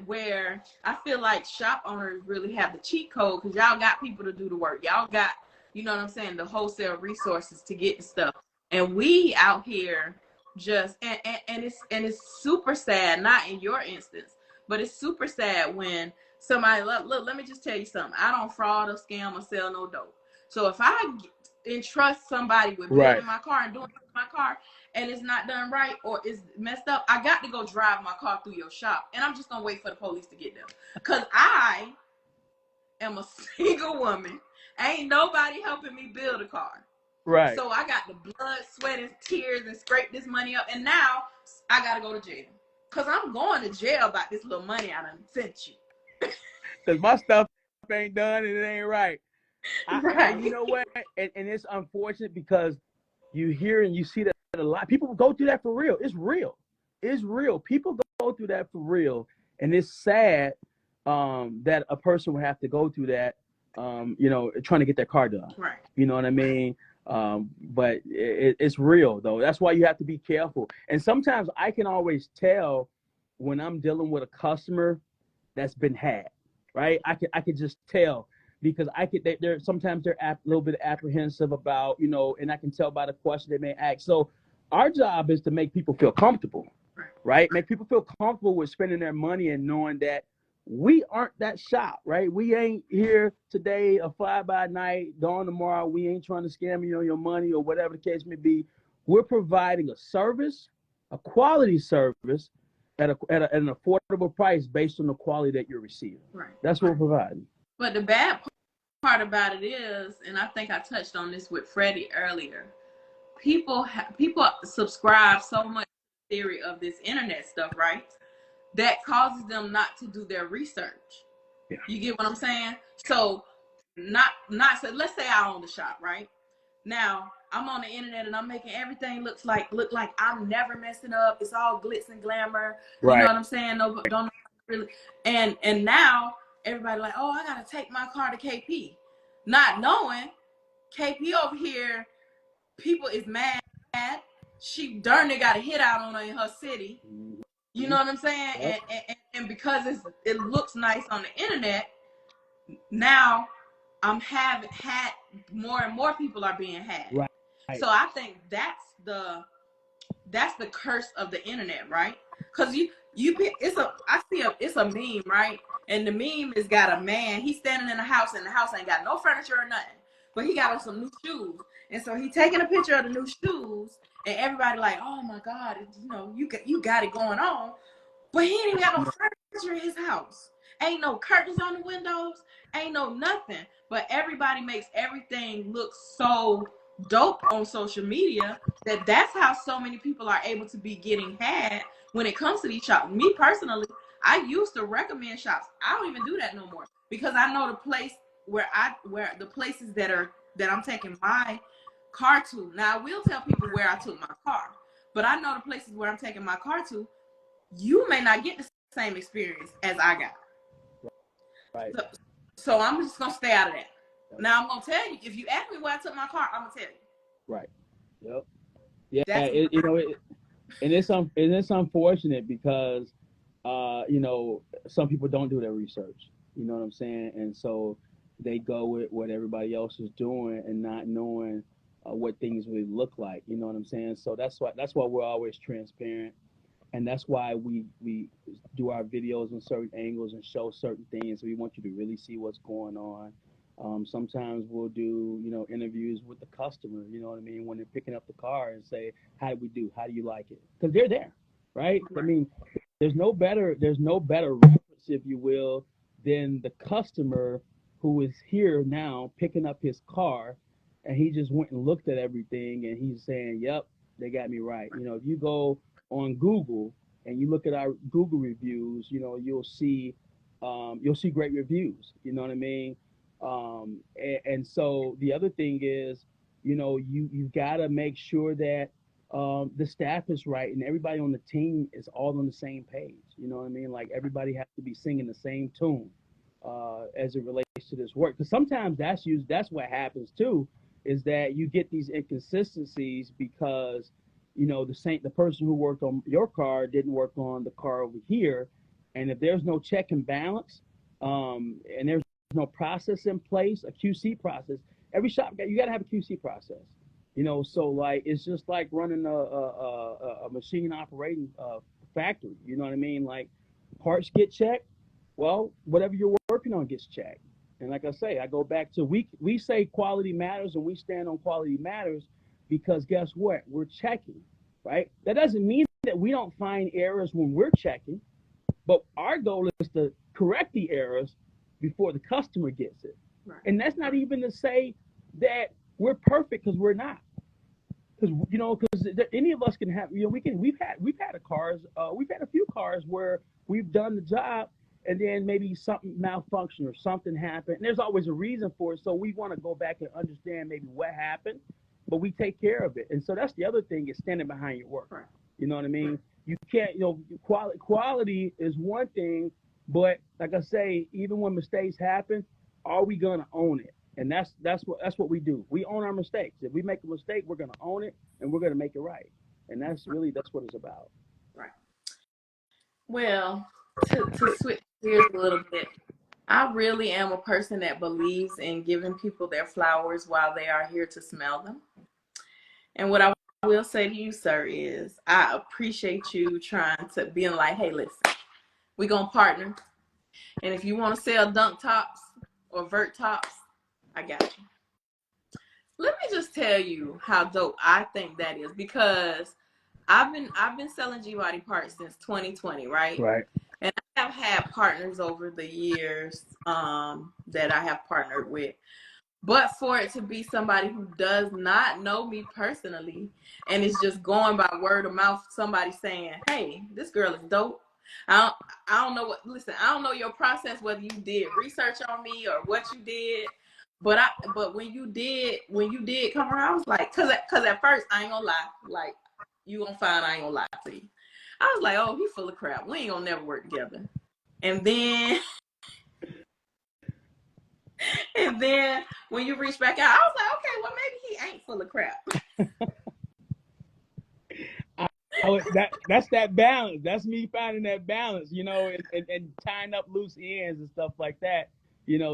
where I feel like shop owners really have the cheat code, because y'all got people to do the work. Y'all got, you know what I'm saying, the wholesale resources to get the stuff. And we out here just it's super sad, not in your instance, but it's super sad when somebody look, let me just tell you something. I don't fraud or scam or sell no dope. So if I entrust somebody with Right. building my car and doing my car, and it's not done right or it's messed up, I got to go drive my car through your shop, and I'm just gonna wait for the police to get there, because I am a single woman. Ain't nobody helping me build a car. Right. So I got the blood, sweat, and tears and scrape this money up, and now I gotta go to jail, because I'm going to jail about this little money I done sent you. Because my stuff ain't done and it ain't right. Right. You know what? And it's unfortunate because you hear and you see that a lot. People go through that for real. It's real. It's real. People go through that for real. And it's sad that a person would have to go through that, trying to get their car done. Right. You know what I mean? But it's real, though. That's why you have to be careful. And sometimes I can always tell when I'm dealing with a customer that's been had, right? I could just tell, because they're sometimes they're a little bit apprehensive about, and I can tell by the question they may ask. So our job is to make people feel comfortable, right? Make people feel comfortable with spending their money and knowing that we aren't that shop, right? We ain't here today, a fly by night, gone tomorrow. We ain't trying to scam you on your money or whatever the case may be. We're providing a service, a quality service at an affordable price based on the quality that you're receiving. Right. That's what we're providing. But the bad part about it is, and I think I touched on this with Freddie earlier, people subscribe so much to the theory of this internet stuff, right? That causes them not to do their research. Yeah. You get what I'm saying? So not so let's say I own the shop, right? Now I'm on the internet and I'm making everything look like I'm never messing up. It's all glitz and glamour. Right. You know what I'm saying? No, don't really. And now everybody like, oh, I gotta take my car to KP, not knowing KP over here, people is mad. She darn near got a hit out on her in her city. You know what I'm saying? Yep. And because it looks nice on the internet, now I'm had more and more people are being had. Right. So I think that's the curse of the internet, right? Because it's a meme, right? And the meme has got a man. He's standing in a house, and the house ain't got no furniture or nothing, but he got on some new shoes. And so he taking a picture of the new shoes, and everybody like, oh my God, you got it going on. But he ain't even got no furniture in his house. Ain't no curtains on the windows. Ain't no nothing. But everybody makes everything look so dope on social media that's how so many people are able to be getting had when it comes to these shops. Me personally, I used to recommend shops. I don't even do that no more, because I know the place where the places that I'm taking my car to. Now I will tell people where I took my car, but I know the places where I'm taking my car to, you may not get the same experience as I got. Right. So I'm just gonna stay out of that. Now I'm gonna tell you, if you ask me where I took my car, I'm gonna tell you. Right. Yep. Yeah. And it's unfortunate because some people don't do their research. You know what I'm saying? And so they go with what everybody else is doing and not knowing what things really look like. You know what I'm saying? So that's why we're always transparent, and that's why we do our videos on certain angles and show certain things. We want you to really see what's going on. Sometimes we'll do, interviews with the customer, you know what I mean, when they're picking up the car, and say, how do we do? How do you like it? Because they're there, right? I mean, there's no better reference, if you will, than the customer who is here now picking up his car, and he just went and looked at everything, and he's saying, yep, they got me right. If you go on Google and you look at our Google reviews, you'll see great reviews. You know what I mean? And so the other thing is, you got to make sure that the staff is right and everybody on the team is all on the same page. You know what I mean? Like everybody has to be singing the same tune as it relates to this work. Because sometimes that's what happens too, is that you get these inconsistencies because the person who worked on your car didn't work on the car over here, and if there's no check and balance, and there's no process in place, a QC process. Every shop you got to have a QC process. So like it's just like running a machine operating factory. You know what I mean? Like parts get checked. Well, whatever you're working on gets checked. And like I say, I go back to we say quality matters and we stand on quality matters because guess what? We're checking, right? That doesn't mean that we don't find errors when we're checking, but our goal is to correct the errors before the customer gets it. Right. And that's not even to say that we're perfect, because we're not. Because any of us can have, we've had a few cars where we've done the job and then maybe something malfunctioned or something happened. And there's always a reason for it. So we want to go back and understand maybe what happened, but we take care of it. And so that's the other thing, is standing behind your work. Right. You know what I mean? Right. You can't, quality is one thing, but like I say, even when mistakes happen, are we gonna own it? And that's what we do. We own our mistakes. If we make a mistake, we're gonna own it and we're gonna make it right. And that's what it's about. Right. Well, to switch gears a little bit, I really am a person that believes in giving people their flowers while they are here to smell them. And what I will say to you, sir, is I appreciate you trying to being like, hey, listen, we're going to partner. And if you want to sell dunk tops or vert tops, I got you. Let me just tell you how dope I think that is, because I've been selling G-Body parts since 2020, right? Right. And I have had partners over the years that I have partnered with. But for it to be somebody who does not know me personally and is just going by word of mouth, somebody saying, hey, this girl is dope. I don't know I don't know your process, whether you did research on me or what you did. But when you did come around, I was like, cause at first I ain't gonna lie, like you gonna find I ain't gonna lie to you. I was like, oh, he full of crap. We ain't gonna never work together. And then when you reach back out, I was like, okay, well maybe he ain't full of crap. That's that balance. That's me finding that balance, and tying up loose ends and stuff like that.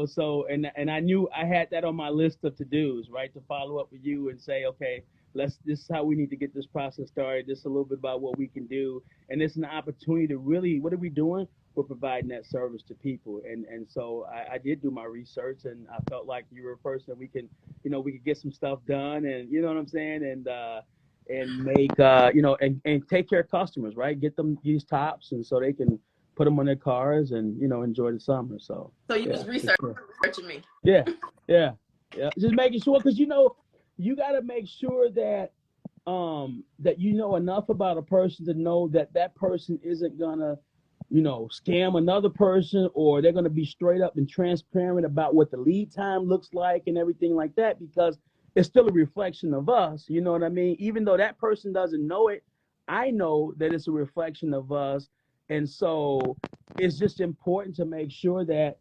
So and I knew I had that on my list of to-dos, right? To follow up with you and say, okay, this is how we need to get this process started. This is a little bit about what we can do. And it's an opportunity to really, what are we doing? We're providing that service to people. And so I did do my research, and I felt like you were a person that we could get some stuff done, and you know what I'm saying? And make and take care of customers, right? Get them these tops, and so they can put them on their cars and enjoy the summer. So you was researching me. Yeah. Just making sure, because you got to make sure that that you know enough about a person to know that person isn't gonna scam another person, or they're gonna be straight up and transparent about what the lead time looks like and everything like that, because it's still a reflection of us. You know what I mean? Even though that person doesn't know it, I know that it's a reflection of us. And so it's just important to make sure that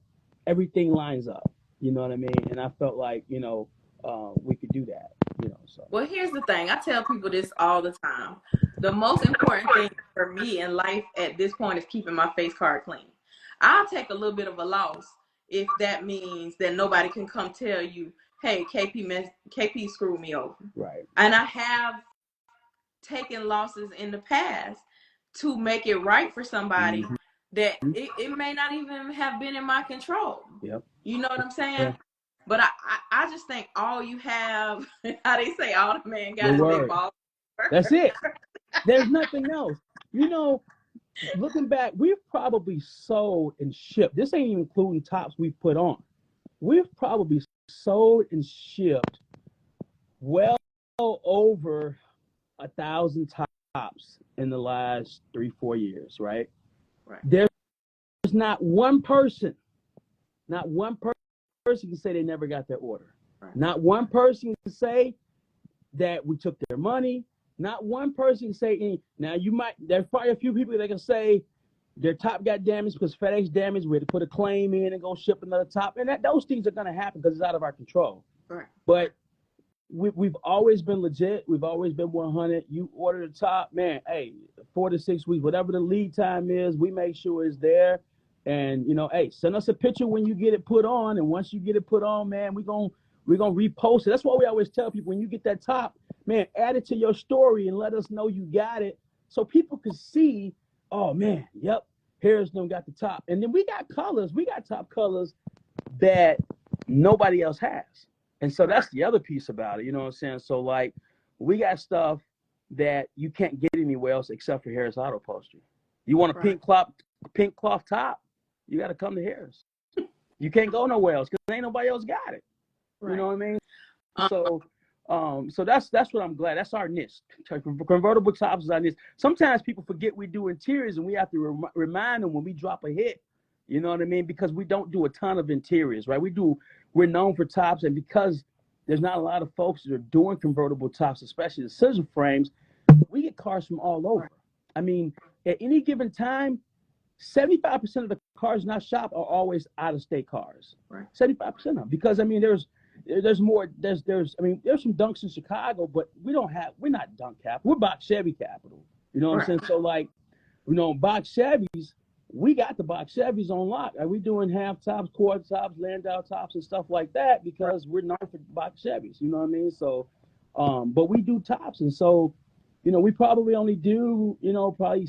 everything lines up. You know what I mean? And I felt like, we could do that, so. Well, here's the thing. I tell people this all the time. The most important thing for me in life at this point is keeping my face card clean. I'll take a little bit of a loss if that means that nobody can come tell you, hey, KP screwed me over. Right. And I have taken losses in the past to make it right for somebody that it may not even have been in my control. Yep. You know what I'm saying? Yeah. But I just think all you have, how they say, all the man got is their ball. That's it. There's nothing else. Looking back, we've probably sold and shipped. This ain't even including tops we've put on. We've probably sold and shipped well over 1,000 tops in the last 3-4 years, right? Right. There's not one person person can say they never got their order. Right. Not one person can say that we took their money. Not one person can say any. Now there's probably a few people that can say their top got damaged because FedEx damaged. We had to put a claim in and go ship another top, and those things are going to happen because it's out of our control. Right. But we've always been legit. We've always been 100. You order the top, man. Hey, 4 to 6 weeks, whatever the lead time is, we make sure it's there. And hey, send us a picture when you get it put on. And once you get it put on, man, we're gonna repost it. That's why we always tell people when you get that top, man, add it to your story and let us know you got it, so people can see. Oh man, yep, Harris done got the top. And then we got colors. We got top colors that nobody else has. And so that's the other piece about it, you know what I'm saying? So like we got stuff that you can't get anywhere else except for Harris Auto Upholstery. You want a pink cloth top, you got to come to Harris. You can't go nowhere else because ain't nobody else got it. Right. You know what I mean? So that's what I'm glad. That's our niche. Convertible tops is our niche. Sometimes people forget we do interiors, and we have to remind them when we drop a hit. You know what I mean? Because we don't do a ton of interiors, right? We're known for tops, and because there's not a lot of folks that are doing convertible tops, especially the scissor frames, we get cars from all over. I mean, at any given time, 75% of the cars in our shop are always out-of-state cars. Right. 75% of them, because I mean, there's more. There's some dunks in Chicago, but we're not dunk capital. We're box Chevy capital. You know what I'm saying? So like, box Chevys. We got the box Chevys on lock. Are we doing half tops, quarter tops, Landau tops, and stuff like that because we're known for box Chevys. You know what I mean? So, but we do tops, and so, we probably only do, probably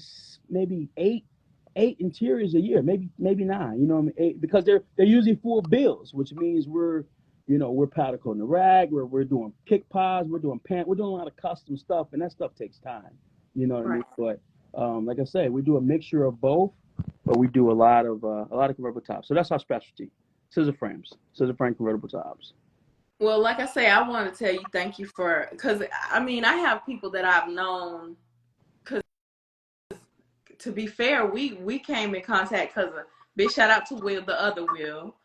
maybe eight interiors a year, maybe 9. You know what I mean? 8, because they're usually full bills, which means we're powder coating the rag, we're doing kick pods, we're doing we're doing a lot of custom stuff, and that stuff takes time. You know what I mean? But like I said, we do a mixture of both. But we do a lot of convertible tops. So that's our specialty. Scissor frame convertible tops. Well, like I say, I want to tell you thank you because I mean, I have people that I've known, because to be fair, we came in contact because of big shout out to Will, the other Will.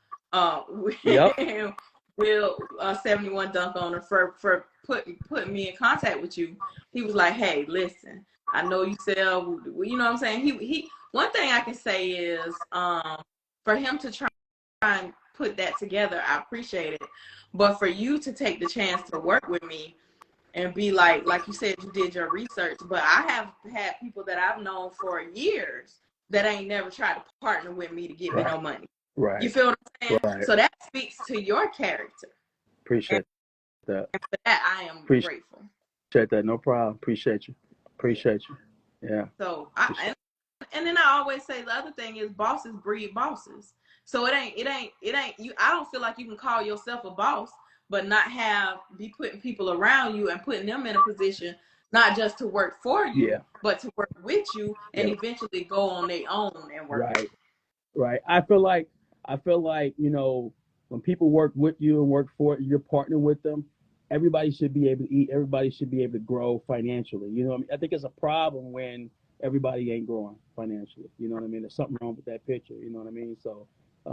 Yep. Will 71 Dunk Owner for putting me in contact with you. He was like, hey, listen, I know you sell, you know what I'm saying? He one thing I can say is for him to try and put that together, I appreciate it. But for you to take the chance to work with me and be like you said, you did your research, but I have had people that I've known for years that ain't never tried to partner with me to get me no money. Right. You feel what I'm saying? Right. So that speaks to your character. Appreciate that. And for that, I am grateful. Appreciate that. No problem. Appreciate you. Yeah. So and then I always say the other thing is bosses breed bosses. So it ain't you. I don't feel like you can call yourself a boss, but not be putting people around you and putting them in a position not just to work for you, but to work with you and eventually go on their own and work. Right. I feel like when people work with you and work for you, you're partnering with them. Everybody should be able to eat. Everybody should be able to grow financially. You know what I mean? I think it's a problem when everybody ain't growing financially. You know what I mean? There's something wrong with that picture. You know what I mean? So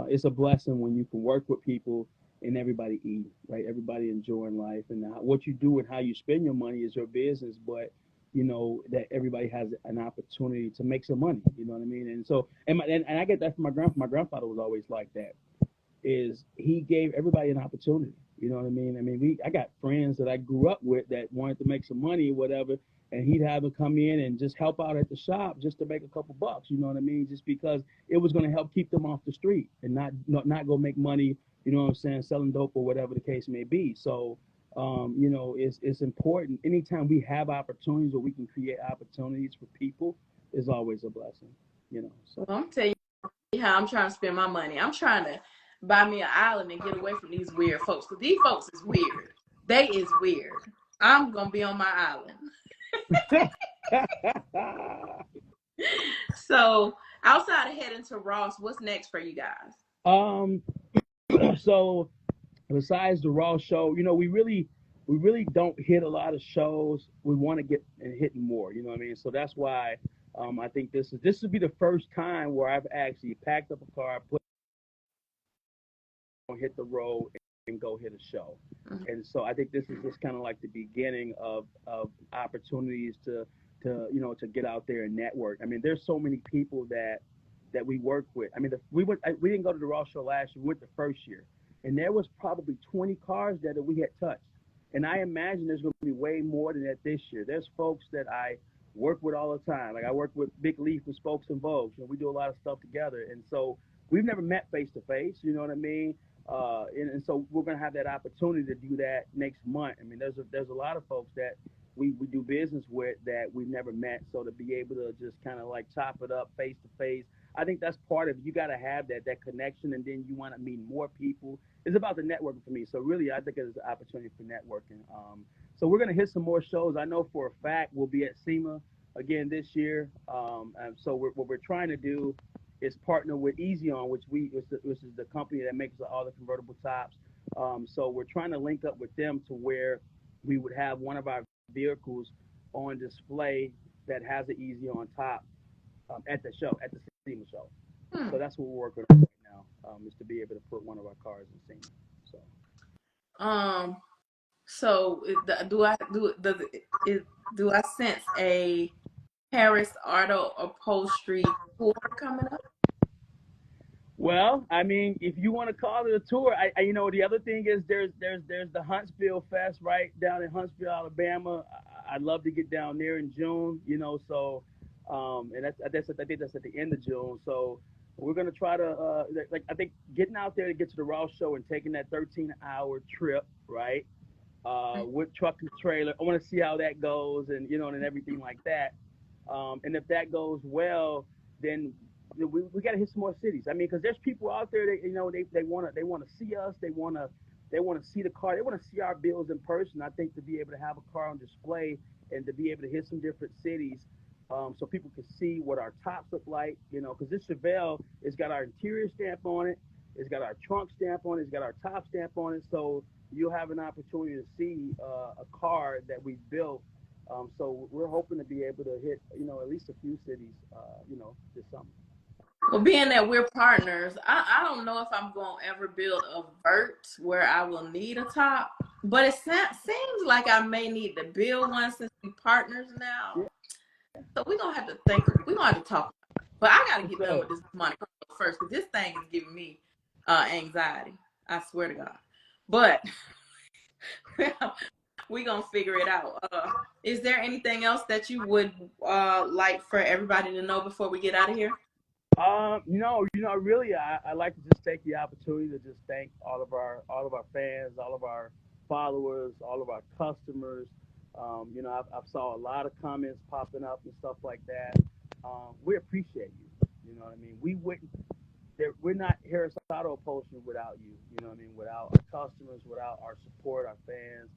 it's a blessing when you can work with people and everybody eat, right? Everybody enjoying life. And what you do and how you spend your money is your business, but that everybody has an opportunity to make some money. You know what I mean? And so, and I get that from my grandfather. My grandfather was always like that. Is he gave everybody an opportunity. You know what I mean? I got friends that I grew up with that wanted to make some money or whatever, and he'd have them come in and just help out at the shop just to make a couple bucks. You know what I mean? Just because it was going to help keep them off the street and not go make money. You know what I'm saying? Selling dope or whatever the case may be. So, it's important. Anytime we have opportunities or we can create opportunities for people, is always a blessing. So I'm gonna tell you how I'm trying to spend my money. I'm trying to buy me an island and get away from these weird folks. Because these folks is weird. They is weird. I'm going to be on my island. So, outside of heading to Ross, what's next for you guys? So, besides the Raw show, we really don't hit a lot of shows. We want to get hitting more. You know what I mean? So that's why I think this would be the first time where I've actually packed up a car, put hit the road and go hit a show. Mhm. And so I think this is just kind of like the beginning of opportunities to get out there and network. I mean, there's so many people that we work with. I mean, we didn't go to the Raw show last year. We went the first year, and there was probably 20 cars that we had touched. And I imagine there's going to be way more than that this year. There's folks that I work with all the time. Like I work with Big Leaf and Spokes and Vogues, and we do a lot of stuff together. And so we've never met face to face. You know what I mean? And so we're going to have that opportunity to do that next month. I mean, there's a lot of folks that we do business with that we've never met. So to be able to just kind of like chop it up face to face, I think that's part of it. You got to have that connection, and then you want to meet more people. It's about the networking for me. So really, I think it's an opportunity for networking. So we're gonna hit some more shows. I know for a fact we'll be at SEMA again this year. And so what we're trying to do is partner with Easy On, which is the company that makes all the convertible tops. So we're trying to link up with them to where we would have one of our vehicles on display that has an Easy On top at the show, at the SEMA show. Hmm. So that's what we're working on right now, is to be able to put one of our cars in SEMA. So do I sense a Harris Auto Upholstery tour coming up? Well, I mean, if you want to call it a tour, the other thing is there's the Huntsville Fest right down in Huntsville, Alabama. I'd love to get down there in June, so and I think that's at the end of June. So we're gonna try to I think getting out there to get to the Ross show and taking that 13-hour trip, right? With truck and trailer. I want to see how that goes, and everything like that. And if that goes well, then we got to hit some more cities. I mean, because there's people out there that they want to see us. They want to see the car. They want to see our bills in person. I think to be able to have a car on display and to be able to hit some different cities, so people can see what our tops look like. Because this Chevelle, it's got our interior stamp on it. It's got our trunk stamp on it. It's got our top stamp on it. So you'll have an opportunity to see a car that we built. So we're hoping to be able to hit, at least a few cities, this summer. Well, being that we're partners, I don't know if I'm going to ever build a vert where I will need a top, but it seems like I may need to build one since we partners now. Yeah. So we're going to have to we're going to have to talk. But I got to get done with this money first because this thing is giving me anxiety. I swear to God. But we're going to figure it out. Is there anything else that you would like for everybody to know before we get out of here? Really, I like to just take the opportunity to just thank all of our fans, all of our followers, all of our customers. I've saw a lot of comments popping up and stuff like that. We appreciate you. You know what I mean? We're not Harris Auto Upholstery without you. You know what I mean? Without our customers, without our support, our fans.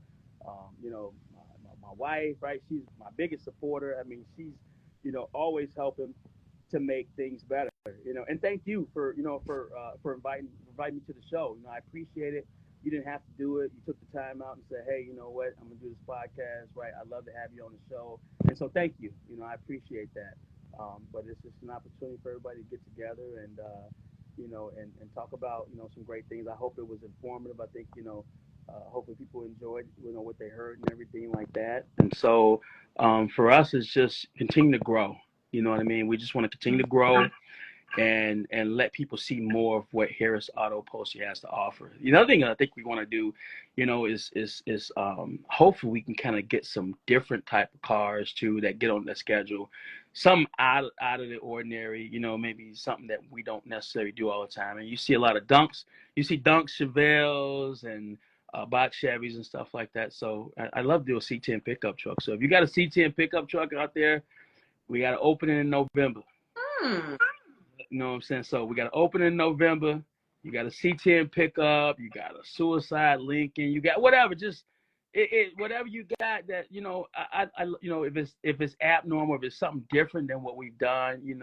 My wife, right? She's my biggest supporter. I mean, she's always helping to make things better. And thank you for inviting me to the show. I appreciate it. You didn't have to do it. You took the time out and said, hey, you know what? I'm gonna do this podcast, right? I'd love to have you on the show, and so thank you. I appreciate that. But it's just an opportunity for everybody to get together and and talk about some great things. I hope it was informative. I think hopefully people enjoyed what they heard and everything like that. And so for us, it's just continue to grow. You know what I mean? We just want to continue to grow and let people see more of what Harris Auto Upholstery has to offer. The other thing I think we want to do, is hopefully we can kind of get some different type of cars too that get on the schedule. Some out of the ordinary, maybe something that we don't necessarily do all the time. And you see a lot of Dunks. You see Dunks, Chevelles, and box Chevys and stuff like that. So I love to do a C10 pickup truck. So if you got a C10 pickup truck out there, we got to open it in November. You know what I'm saying? So we got to open in November. You got a C10 pickup. You got a Suicide Lincoln. You got whatever. Just whatever you got that I if it's abnormal, if it's something different than what we've done, get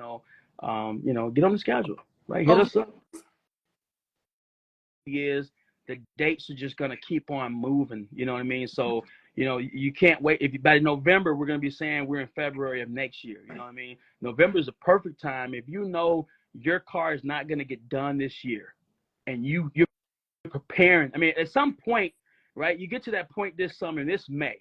on the schedule, right? Hit us up. Is the dates are just gonna keep on moving. You know what I mean? So you can't wait. If by November we're gonna be saying we're in February of next year. You know what I mean? November is a perfect time if your car is not gonna get done this year, and you're preparing. I mean, at some point, right, you get to that point this summer, this May.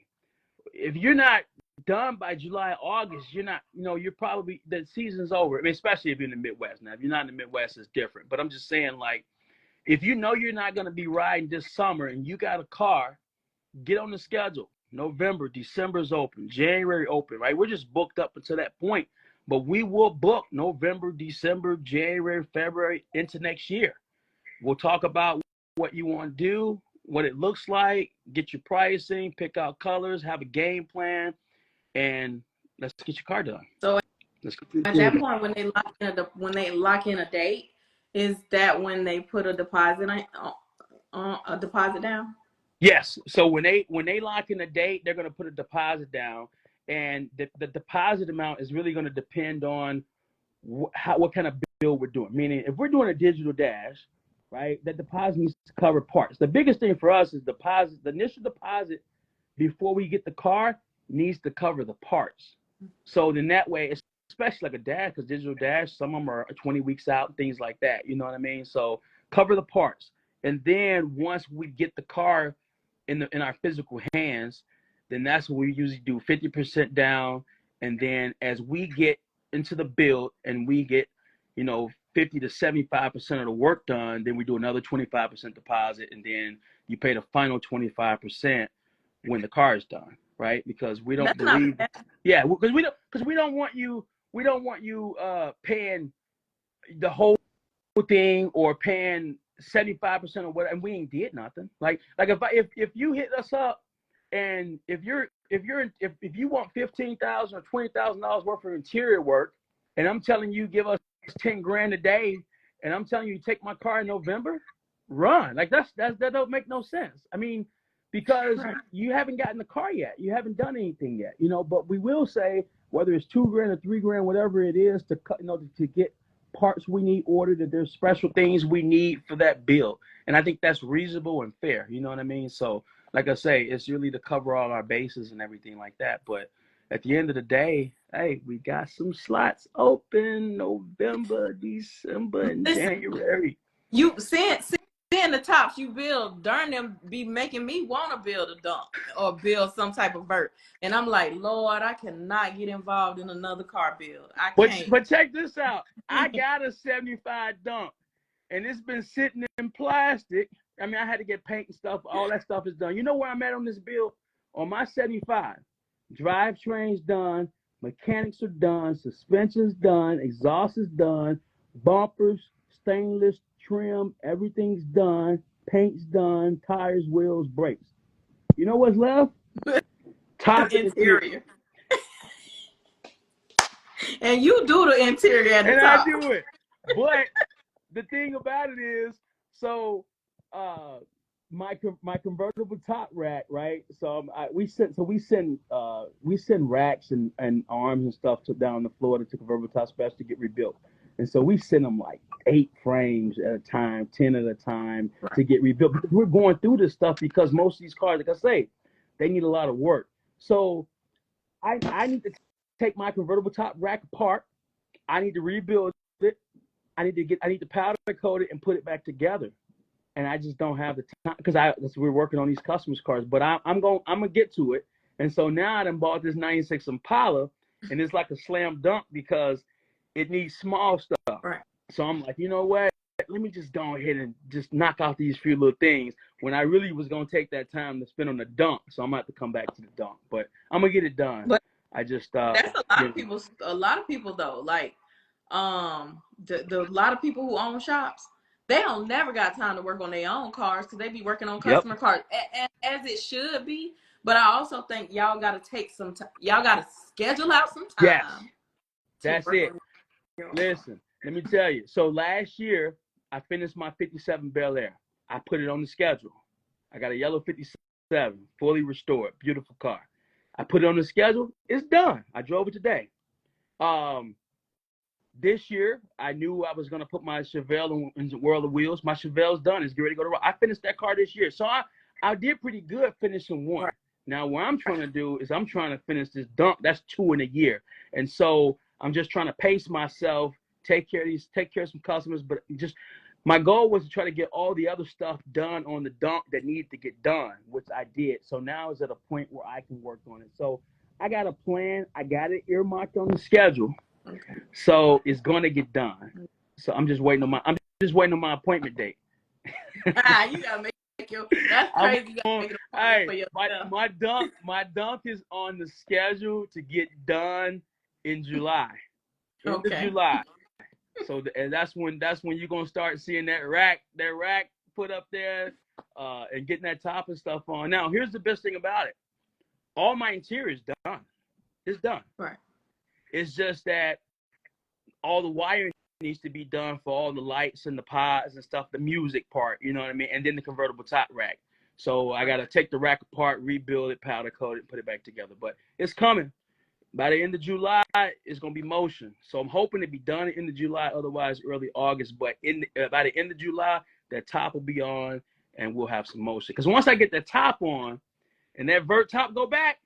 If you're not done by July, August, you're not, you're probably, the season's over. I mean, especially if you're in the Midwest. Now, if you're not in the Midwest, it's different. But I'm just saying, like, if you know you're not going to be riding this summer and you got a car, get on the schedule. November, December's open, January open, right? We're just booked up until that point. But we will book November, December, January, February into next year. We'll talk about what you want to do, what it looks like, get your pricing, pick out colors, have a game plan, and let's get your car done. So at that point, when they lock in a date, is that when they put a deposit down? Yes. So when they lock in a date, they're going to put a deposit down, and the deposit amount is really going to depend on what kind of bill we're doing. Meaning, if we're doing a digital dash, right, that deposit needs to cover parts. The biggest thing for us is deposit. The initial deposit before we get the car needs to cover the parts. So then that way, especially like a dash, because digital dash, some of them are 20 weeks out, things like that. You know what I mean? So cover the parts. And then once we get the car in our physical hands, then that's what we usually do, 50% down. And then as we get into the build and we get, 50 to 75% of the work done, then we do another 25% deposit, and then you pay the final 25% when the car is done, right? Because we don't believe, because we don't want you paying the whole thing or paying 75% of what, and we ain't did nothing. Like if you hit us up and if you want $15,000 or $20,000 worth of interior work, and I'm telling you give us 10 grand a day, and I'm telling you take my car in November, run. Like that don't make no sense. I mean, because you haven't gotten the car yet, you haven't done anything yet, But we will say whether it's $2 grand or $3 grand, whatever it is, to cut, to get parts we need ordered, that there's special things we need for that build, and I think that's reasonable and fair. You know what I mean? So, like I say, it's really to cover all our bases and everything like that. But at the end of the day, hey, we got some slots open November, December, and January. You seeing the tops you build, darn them be making me want to build a dump or build some type of vert. And I'm like, Lord, I cannot get involved in another car build. I can't. But check this out. I got a 75 dump, and it's been sitting in plastic. I mean, I had to get paint and stuff. All that stuff is done. You know where I'm at on this build? On my 75, drivetrain's done, mechanics are done, suspension's done, exhaust is done, bumpers, stainless, trim, everything's done, paint's done, tires, wheels, brakes. You know what's left? Top interior. And you do the interior at the top. And I do it. But the thing about it is, so my convertible top rack, right? So we send racks and arms and stuff down the floor to convertible top special to get rebuilt. And so we send them like 8 frames at a time, 10 at a time to get rebuilt. Because we're going through this stuff because most of these cars, like I say, they need a lot of work. So I need to take my convertible top rack apart. I need to rebuild it. I need to powder coat it and put it back together. And I just don't have the time because we're working on these customers cars. But I'm gonna get to it. And so now I done bought this 96 Impala, and it's like a slam dunk because it needs small stuff. Right. So I'm like, you know what? Let me just go ahead and just knock out these few little things when I really was gonna take that time to spend on the dunk. So I'm gonna have to come back to the dunk, but I'm gonna get it done. But I just that's a lot of people though. Like the lot of people who own shops, they don't never got time to work on their own cars because they be working on customer cars as it should be. But I also think y'all got to take some time. Y'all got to schedule out some time. Yes, that's it. Listen, let me tell you. So last year, I finished my 57 Bel Air. I put it on the schedule. I got a yellow 57, fully restored, beautiful car. I put it on the schedule. It's done. I drove it today. This year, I knew I was going to put my Chevelle in the World of Wheels. My Chevelle's done. It's ready to go to road. I finished that car this year. So I did pretty good finishing one. Right. Now, what I'm trying to do is I'm trying to finish this dump. That's 2 in a year. And so I'm just trying to pace myself, take care of some customers, but just my goal was to try to get all the other stuff done on the dump that needed to get done, which I did. So now it's at a point where I can work on it. So I got a plan. I got it earmarked on the schedule. Okay. So it's gonna get done. So I'm just waiting on my appointment date. You gotta make that's crazy. You gotta make an appointment for yourself. My dump is on the schedule to get done in July. End of July. So and that's when you're gonna start seeing that rack put up there, and getting that top and stuff on. Now here's the best thing about it. All my interior is done. It's done. Right. It's just that all the wiring needs to be done for all the lights and the pods and stuff, the music part, you know what I mean? And then the convertible top rack. So I got to take the rack apart, rebuild it, powder coat it, and put it back together. But it's coming. By the end of July, it's going to be motion. So I'm hoping to be done at the end of July, otherwise early August. But by the end of July, that top will be on, and we'll have some motion. Because once I get the top on and that vert top go back,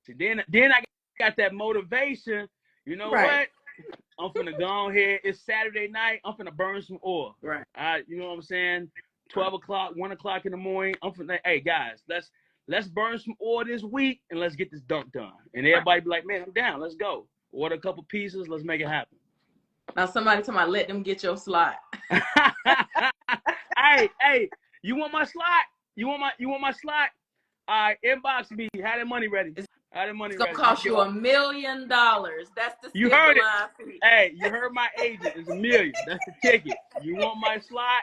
then I got that motivation. You know what? I'm finna go on here. It's Saturday night. I'm finna burn some oil. Right. You know what I'm saying? 12 o'clock, 1 o'clock in the morning. I'm finna, hey guys, let's burn some oil this week and let's get this dump done. And everybody be like, man, I'm down. Let's go. Order a couple pieces. Let's make it happen. Now somebody told me let them get your slot. Hey, you want my slot? You want my slot? All right, inbox me. Have that money ready. It's gonna cost you $1 million. That's the you heard it. Hey, you heard my agent. It's $1 million. That's the ticket. You want my slot?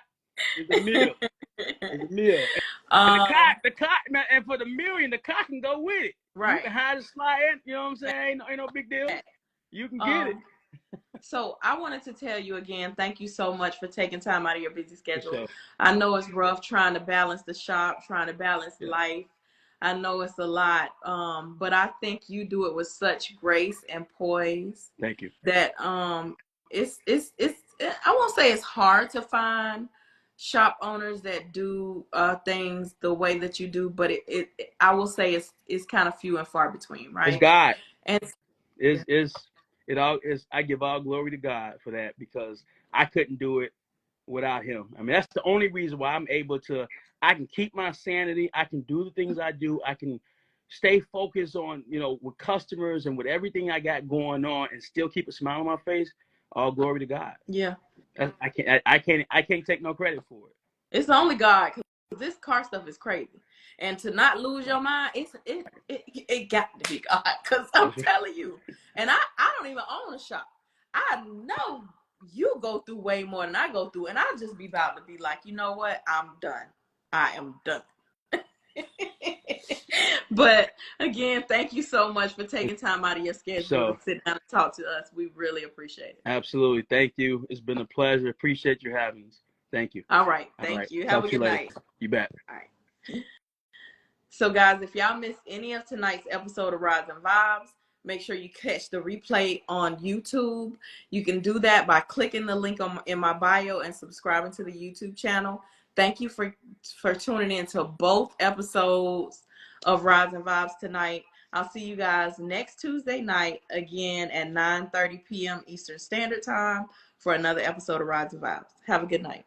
It's $1 million. It's $1 million. And the cot, man. And for the $1 million, the cot can go with it. Right. You can hide the slot in. You know what I'm saying? Ain't no big deal. You can get it. So I wanted to tell you again, thank you so much for taking time out of your busy schedule. Sure. I know it's rough trying to balance the shop, trying to balance life. I know it's a lot, but I think you do it with such grace and poise. Thank you. That it's I won't say it's hard to find shop owners that do things the way that you do, but I will say it's kind of few and far between, right? It's God. And I give all glory to God for that, because I couldn't do it without him. I mean, that's the only reason why I'm able to, I can keep my sanity. I can do the things I do. I can stay focused on, with customers and with everything I got going on and still keep a smile on my face. All glory to God. Yeah. I can't take no credit for it. It's only God, because this car stuff is crazy. And to not lose your mind, it got to be God, because I'm telling you. And I don't even own a shop. I know you go through way more than I go through, and I'll just be about to be like, you know what? I'm done. I am done. But again, thank you so much for taking time out of your schedule to sit down and talk to us. We really appreciate it. Absolutely. Thank you. It's been a pleasure. Appreciate you having us. Thank you. All right. Thank you. Have a good night. You bet. All right. So guys, if y'all missed any of tonight's episode of Rise and Vibes, make sure you catch the replay on YouTube. You can do that by clicking the link in my bio and subscribing to the YouTube channel. Thank you for tuning in to both episodes of Rise and Vibes tonight. I'll see you guys next Tuesday night again at 9:30 p.m. Eastern Standard Time for another episode of Rise and Vibes. Have a good night.